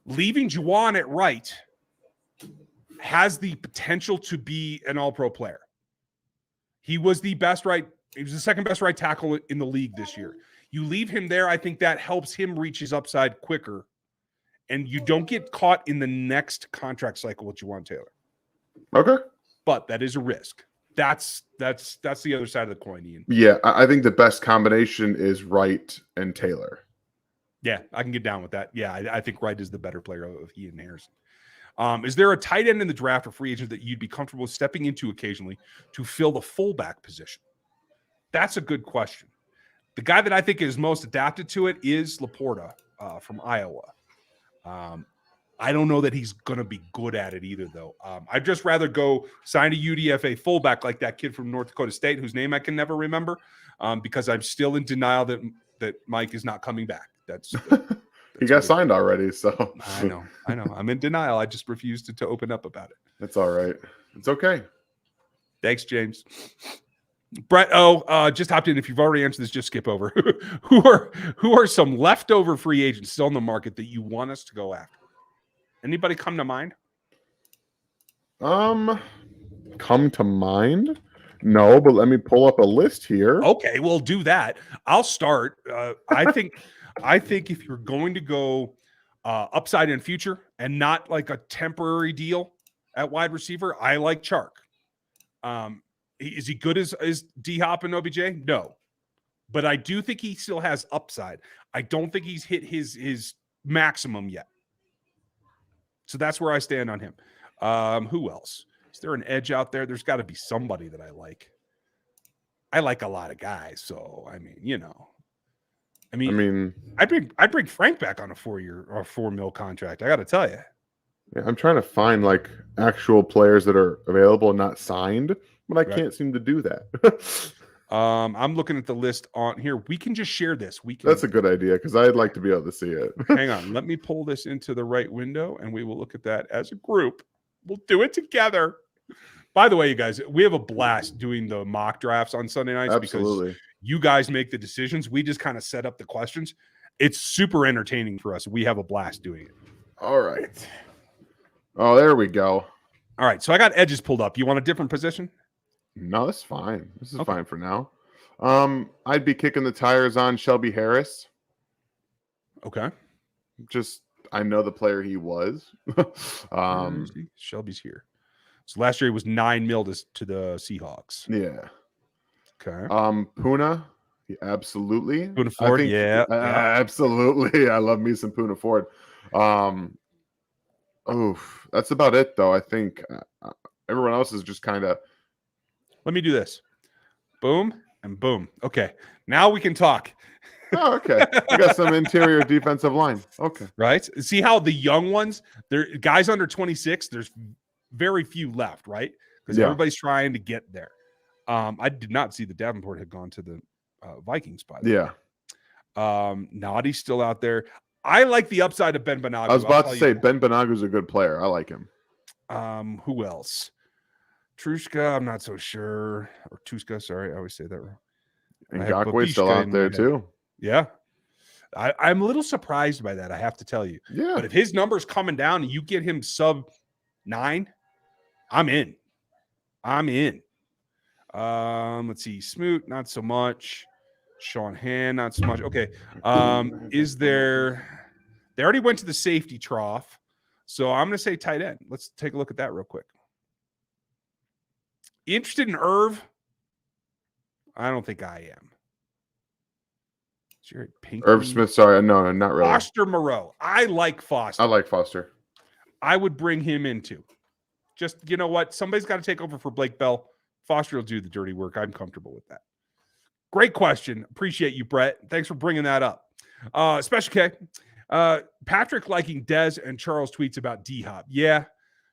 Speaker 1: leaving Juwan at right has the potential to be an all-pro player. He was the second best right tackle in the league this year. You leave him there, I think that helps him reach his upside quicker, and you don't get caught in the next contract cycle with Jawan Taylor.
Speaker 2: Okay.
Speaker 1: But that is a risk. That's the other side of the coin, Ian.
Speaker 2: Yeah, I think the best combination is Wright and Taylor.
Speaker 1: Yeah, I can get down with that. Yeah, I think Wright is the better player of he and Harrison. Is there a tight end in the draft or free agent that you'd be comfortable stepping into occasionally to fill the fullback position? That's a good question. The guy that I think is most adapted to it is Laporta from Iowa. I don't know that he's going to be good at it either, though. I'd just rather go sign a UDFA fullback like that kid from North Dakota State, whose name I can never remember, because I'm still in denial that Mike is not coming back. That's
Speaker 2: he got signed already, so
Speaker 1: I know. I'm in denial. I just refuse to open up about it.
Speaker 2: That's all right. It's okay.
Speaker 1: Thanks, James. Brett just hopped in. If you've already answered this, just skip over. Who are some leftover free agents still in the market that you want us to go after? Anybody come to mind?
Speaker 2: Come to mind? No, but let me pull up a list here.
Speaker 1: Okay, we'll do that. I'll start. I think if you're going to go upside in future and not like a temporary deal at wide receiver, I like Chark. Is he good as D-Hop and OBJ? No. But I do think he still has upside. I don't think he's hit his maximum yet. So that's where I stand on him. Who else? Is there an edge out there? There's got to be somebody that I like. I like a lot of guys, so I mean, I'd bring Frank back on a 4-year or $4 million contract. I got to tell you.
Speaker 2: Yeah, I'm trying to find like actual players that are available and not signed, but I can't seem to do that.
Speaker 1: I'm looking at the list on here. We can just share this.
Speaker 2: That's a good idea because I'd like to be able to see it.
Speaker 1: Hang on. Let me pull this into the right window and we will look at that as a group. We'll do it together. By the way, you guys, we have a blast doing the mock drafts on Sunday nights.
Speaker 2: Absolutely.
Speaker 1: Because you guys make the decisions. We just kind of set up the questions. It's super entertaining for us. We have a blast doing it.
Speaker 2: All right. Oh, there we go.
Speaker 1: All right. So I got edges pulled up. You want a different position?
Speaker 2: No, that's fine. This is fine for now. I'd be kicking the tires on Shelby Harris.
Speaker 1: Okay.
Speaker 2: Just, I know the player he was.
Speaker 1: Shelby's here. So last year he was $9 million to the Seahawks.
Speaker 2: Yeah.
Speaker 1: Okay.
Speaker 2: Puna, absolutely.
Speaker 1: Puna Ford,
Speaker 2: absolutely. I love me some Puna Ford. That's about it, though. I think everyone else is just kind of.
Speaker 1: Let me do this. Boom and boom. Okay. Now we can talk.
Speaker 2: Oh, okay. We got some interior defensive line. Okay.
Speaker 1: Right. See how the young ones, they're guys under 26, there's very few left, right? Because everybody's trying to get there. I did not see that Davenport had gone to the Vikings, by the way.
Speaker 2: Yeah.
Speaker 1: Noddy's still out there. I like the upside of Ben Bernard.
Speaker 2: I was about to say Ben Benagu's a good player. I like him.
Speaker 1: Who else? Trushka, I'm not so sure. Or Tuska, sorry, I always say that wrong.
Speaker 2: And Ngakwe's still out there too.
Speaker 1: Yeah. I'm a little surprised by that, I have to tell you.
Speaker 2: Yeah.
Speaker 1: But if his number's coming down and you get him sub 9, I'm in. Let's see. Smoot, not so much. Sean Han, not so much. Okay. Is there – they already went to the safety trough. So I'm going to say tight end. Let's take a look at that real quick. Interested in Irv? I don't think I am. Jared Pinkney.
Speaker 2: Irv Smith, sorry. No, not really.
Speaker 1: Foster Moreau. I like Foster.
Speaker 2: I like Foster.
Speaker 1: I would bring him in too. Just, you know what? Somebody's got to take over for Blake Bell. Foster will do the dirty work. I'm comfortable with that. Great question. Appreciate you, Brett. Thanks for bringing that up. Special K. Patrick liking Dez and Charles tweets about D-Hop. Yeah.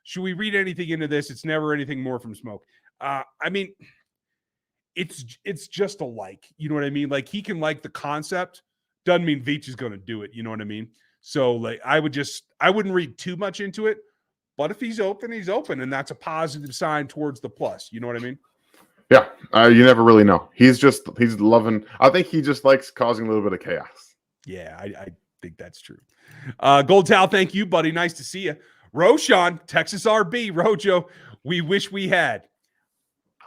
Speaker 1: Should we read anything into this? It's never anything more from smoke. I mean, it's just a like. You know what I mean? Like, he can like the concept. Doesn't mean Veach is going to do it. You know what I mean? So, like, I wouldn't read too much into it. But if he's open, he's open. And that's a positive sign towards the plus. You know what I mean?
Speaker 2: Yeah. You never really know. He's loving. I think he just likes causing a little bit of chaos.
Speaker 1: Yeah, I think that's true. Gold Towel, thank you, buddy. Nice to see you. Roshan, Texas RB. Rojo, we wish we had.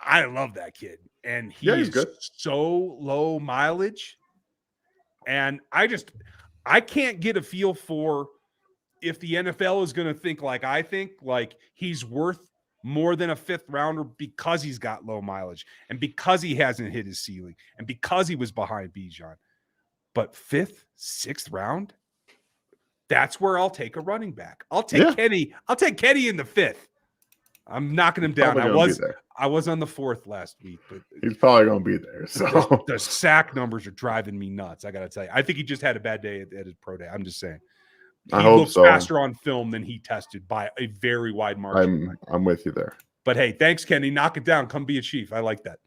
Speaker 1: I love that kid. And he's good. So low mileage. And I can't get a feel for if the NFL is going to think like I think, like he's worth more than a 5th rounder because he's got low mileage and because he hasn't hit his ceiling and because he was behind Bijan. But 5th, 6th round, that's where I'll take a running back. I'll take Kenny. I'll take Kenny in the 5th. I'm knocking him down. I was on the 4th last week, but
Speaker 2: he's probably going to be there. So
Speaker 1: the sack numbers are driving me nuts. I got to tell you, I think he just had a bad day at his pro day. I'm just saying. He looks faster on film than he tested by a very wide margin.
Speaker 2: I'm with you there.
Speaker 1: But hey, thanks, Kenny. Knock it down. Come be a Chief. I like that.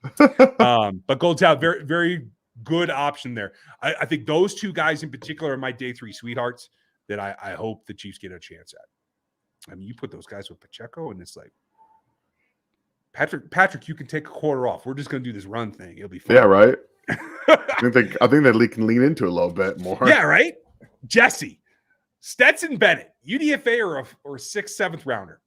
Speaker 1: But Gold's out. Very, very good option there. I think those two guys in particular are my day 3 sweethearts that I hope the Chiefs get a chance at. I mean, you put those guys with Pacheco, and it's like, Patrick, you can take a quarter off. We're just going to do this run thing. It'll be fun.
Speaker 2: Yeah, right. I think they can lean into it a little bit more.
Speaker 1: Yeah, right. Jesse. Stetson Bennett, UDFA or 6th, 7th rounder?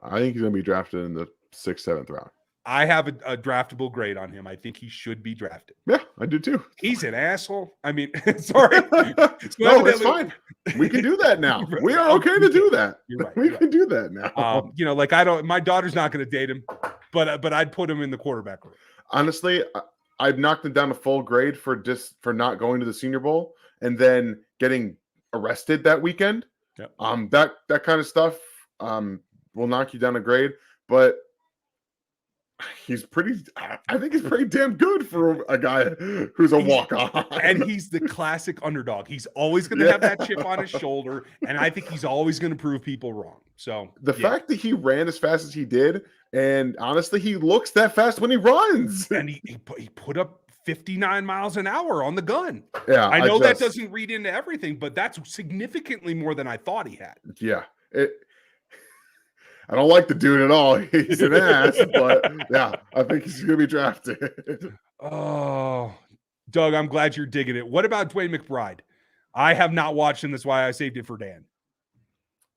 Speaker 2: I think he's going to be drafted in the 6th, 7th round.
Speaker 1: I have a draftable grade on him. I think he should be drafted.
Speaker 2: Yeah, I do too.
Speaker 1: He's an asshole. I mean, sorry.
Speaker 2: No, it's fine. We can do that now. We are okay to do that. We can do that now.
Speaker 1: You know, like my daughter's not going to date him, but I'd put him in the quarterback room.
Speaker 2: Honestly, I've knocked him down a full grade for not going to the Senior Bowl and then getting arrested that weekend.
Speaker 1: Yep.
Speaker 2: That kind of stuff will knock you down a grade, but I think he's pretty damn good for a guy who's a walk-on.
Speaker 1: And he's the classic underdog. He's always going to have that chip on his shoulder, and I think he's always going to prove people wrong. So
Speaker 2: the fact that he ran as fast as he did, and honestly, he looks that fast when he runs.
Speaker 1: And he put up 59 miles an hour on the gun.
Speaker 2: Yeah,
Speaker 1: I know that doesn't read into everything, but that's significantly more than I thought he had.
Speaker 2: Yeah. I don't like the dude at all. He's an ass, but yeah, I think he's going to be drafted.
Speaker 1: Oh, Doug, I'm glad you're digging it. What about Dwayne McBride? I have not watched him. That's why I saved it for Dan.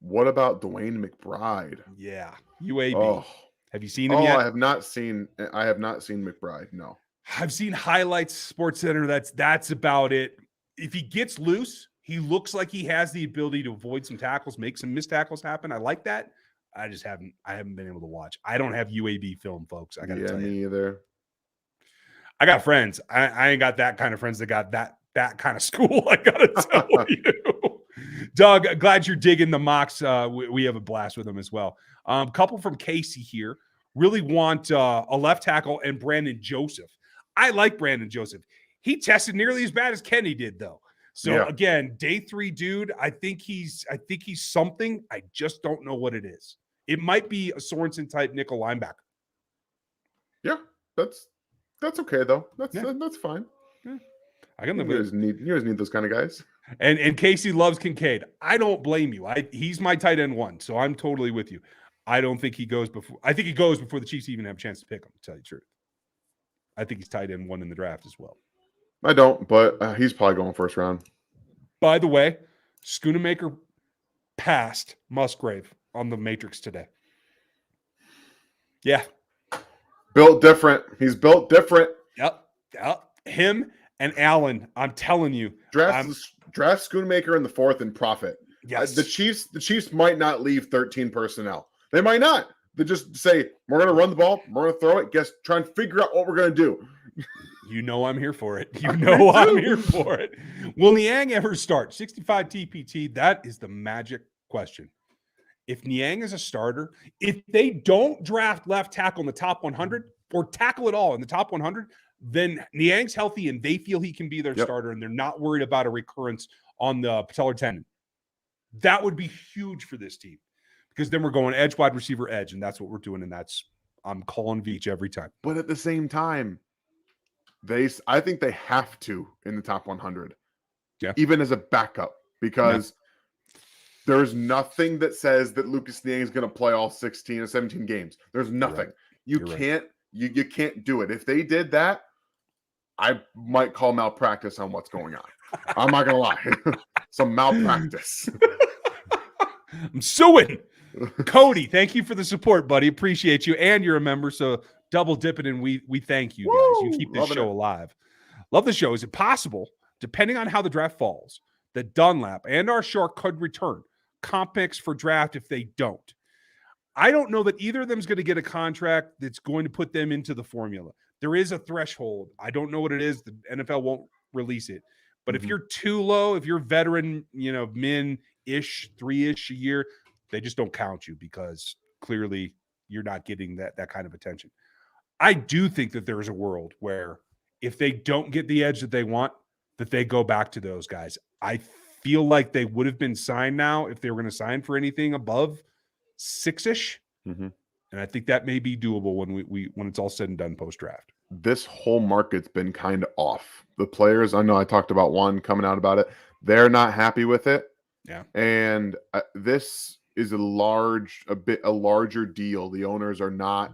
Speaker 2: What about Dwayne McBride?
Speaker 1: Yeah. UAB.
Speaker 2: Oh.
Speaker 1: Have you seen him yet?
Speaker 2: I have not seen McBride. No.
Speaker 1: I've seen highlights, Sports Center. That's about it. If he gets loose, he looks like he has the ability to avoid some tackles, make some missed tackles happen. I like that. I haven't been able to watch. I don't have UAB film, folks. I got to tell you.
Speaker 2: Me either.
Speaker 1: I got friends. I ain't got that kind of friends that got that kind of school. I got to tell you. Doug, glad you're digging the mocks. We have a blast with them as well. Couple from Casey here. Really want a left tackle and Brandon Joseph. I like Brandon Joseph. He tested nearly as bad as Kenny did, though. So again, day 3 dude. I think he's something. I just don't know what it is. It might be a Sorensen type nickel linebacker.
Speaker 2: Yeah, that's okay though. That's fine.
Speaker 1: Yeah. I got
Speaker 2: you guys need those kind of guys.
Speaker 1: And Casey loves Kincaid. I don't blame you. He's my tight end 1, so I'm totally with you. I don't think he goes before. I think he goes before the Chiefs even have a chance to pick him, to tell you the truth. I think he's tight end 1 in the draft as well.
Speaker 2: I don't, but he's probably going first round.
Speaker 1: By the way, Schoonamaker passed Musgrave on the Matrix today. Yeah.
Speaker 2: Built different. He's built different.
Speaker 1: Yep. Him and Allen, I'm telling you.
Speaker 2: Draft Schoonamaker in the 4th and profit.
Speaker 1: Yes.
Speaker 2: The Chiefs might not leave 13 personnel. They might not. They just say, we're going to run the ball. We're going to throw it. Try and figure out what we're going to do.
Speaker 1: You know I'm here for it. You know I'm here for it. Will Niang ever start? 65 TPT, that is the magic question. If Niang is a starter, if they don't draft left tackle in the top 100 or tackle at all in the top 100, then Niang's healthy and they feel he can be their starter and they're not worried about a recurrence on the patellar tendon. That would be huge for this team because then we're going edge, wide receiver, edge, and that's what we're doing. And I'm calling Veach every time.
Speaker 2: But at the same time, I think they have to in the top 100, even as a backup, because there's nothing that says that Lucas Niang is going to play all 16 or 17 games. There's nothing. You can't do it. If they did that, I might call malpractice on what's going on. I'm not going to lie. Some malpractice.
Speaker 1: I'm suing. Cody, thank you for the support, buddy. Appreciate you. And you're a member, so double dipping, and we thank you guys. You keep this show alive. Love the show. Is it possible, depending on how the draft falls, that Dunlap and our Shark could return comp picks for draft if they don't? I don't know that either of them is going to get a contract that's going to put them into the formula. There is a threshold. I don't know what it is. The NFL won't release it. But if you're too low, if you're veteran, min-ish, 3-ish a year, they just don't count you because clearly you're not getting that kind of attention. I do think that there is a world where if they don't get the edge that they want, that they go back to those guys. I feel like they would have been signed now if they were going to sign for anything above 6-ish. And I think that may be doable when it's all said and done post-draft.
Speaker 2: This whole market's been kind of off. The players, I know I talked about one coming out about it. They're not happy with it.
Speaker 1: Yeah.
Speaker 2: And this is a larger deal. The owners are not,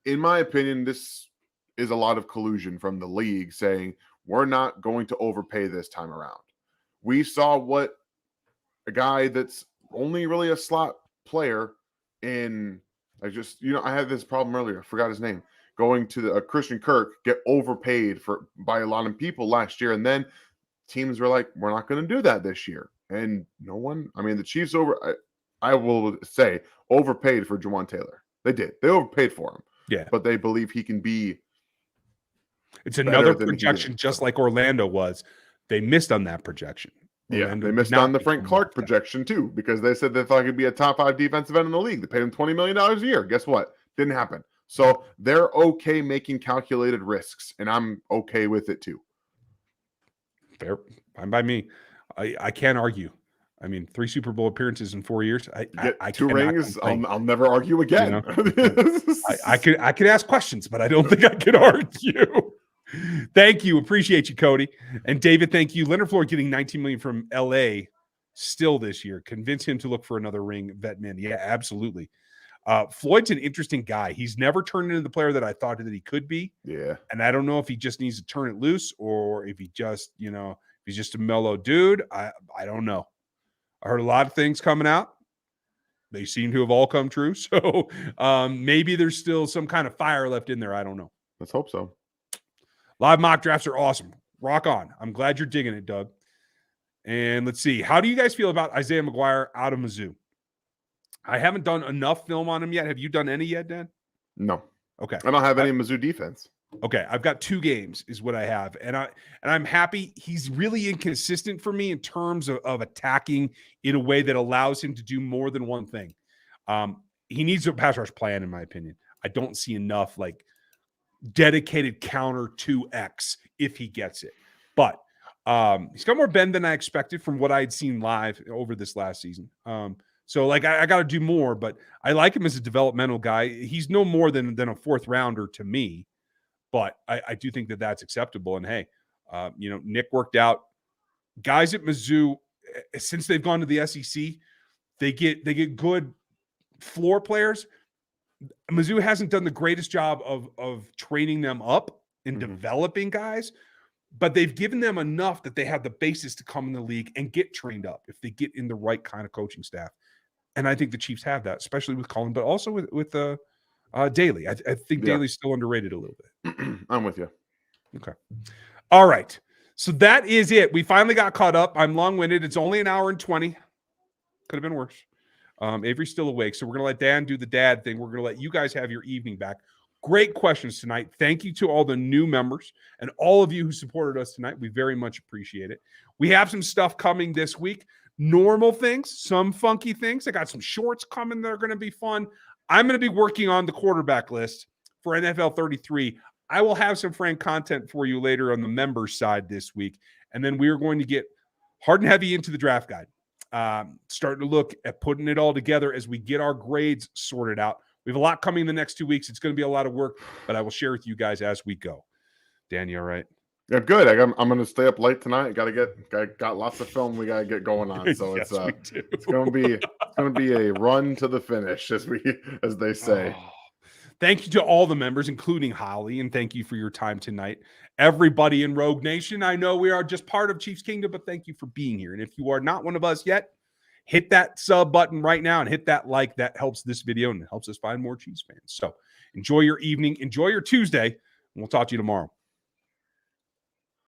Speaker 2: in my opinion, this is a lot of collusion from the league saying we're not going to overpay this time around. We saw what a guy that's only really a slot player I had this problem earlier. I forgot his name. Going to the Christian Kirk, get overpaid by a lot of people last year. And then teams were like, we're not going to do that this year. And the Chiefs I will say, overpaid for Jawan Taylor. They did. They overpaid for him.
Speaker 1: Yeah.
Speaker 2: But they believe he can be.
Speaker 1: It's another projection, just like Orlando was. They missed on that projection.
Speaker 2: Orlando they missed on the Frank Clark projection too, because they said they thought he'd be a top 5 defensive end in the league. They paid him $20 million a year. Guess what? Didn't happen. So they're okay making calculated risks, and I'm okay with it too.
Speaker 1: Fair. Fine by me. I can't argue. 3 Super Bowl appearances in 4 years. I
Speaker 2: 2 rings. I'll never argue again.
Speaker 1: I could ask questions, but I don't think I could argue. Thank you. Appreciate you, Cody. And David, thank you. Leonard Floyd getting $19 million from LA still this year. Convince him to look for another ring, vet man. Yeah, absolutely. Floyd's an interesting guy. He's never turned into the player that I thought that he could be.
Speaker 2: Yeah.
Speaker 1: And I don't know if he just needs to turn it loose or if he just, if he's just a mellow dude. I don't know. I heard a lot of things coming out. They seem to have all come true. So maybe there's still some kind of fire left in there. I don't know.
Speaker 2: Let's hope so.
Speaker 1: Live mock drafts are awesome. Rock on. I'm glad you're digging it, Doug. And let's see. How do you guys feel about Isaiah McGuire out of Mizzou? I haven't done enough film on him yet. Have you done any yet, Dan?
Speaker 2: No.
Speaker 1: Okay.
Speaker 2: I don't have any Mizzou defense.
Speaker 1: Okay. I've got 2 games is what I have. And I'm happy. He's really inconsistent for me in terms of attacking in a way that allows him to do more than one thing. He needs a pass rush plan, in my opinion. I don't see enough dedicated counter to X if he gets it. But he's got more bend than I expected from what I had seen live over this last season. So I got to do more, but I like him as a developmental guy. He's no more than a 4th rounder to me, but I do think that that's acceptable. And hey, Nick worked out guys at Mizzou, since they've gone to the SEC, they get good floor players. Mizzou hasn't done the greatest job of training them up and developing guys, but they've given them enough that they have the basis to come in the league and get trained up if they get in the right kind of coaching staff. And I think the Chiefs have that, especially with Cullen, but also with Daly. I think Daly's still underrated a little bit.
Speaker 2: I'm with you.
Speaker 1: Okay. All right. So that is it. We finally got caught up. I'm long-winded. It's only an hour and 20. Could have been worse. Avery's still awake, so we're going to let Dan do the dad thing. We're going to let you guys have your evening back. Great questions tonight. Thank you to all the new members and all of you who supported us tonight. We very much appreciate it. We have some stuff coming this week. Normal things, some funky things. I got some shorts coming that are going to be fun. I'm going to be working on the quarterback list for NFL 33. I will have some Frank content for you later on the members side this week. And then we are going to get hard and heavy into the draft guide. Starting to look at putting it all together as we get our grades sorted out. We have a lot coming in the next 2 weeks. It's going to be a lot of work, but I will share with you guys as we go. Dan, you all right?
Speaker 2: Yeah, good. I'm going to stay up late tonight. Got lots of film we got to get going on. So
Speaker 1: yes,
Speaker 2: it's going to be a run to the finish, as they say.
Speaker 1: Oh. Thank you to all the members, including Holly, and thank you for your time tonight. Everybody in Rogue Nation, I know we are just part of Chiefs Kingdom, but thank you for being here. And if you are not one of us yet, hit that sub button right now and hit that like. That helps this video and it helps us find more Chiefs fans. So enjoy your evening. Enjoy your Tuesday, and we'll talk to you tomorrow.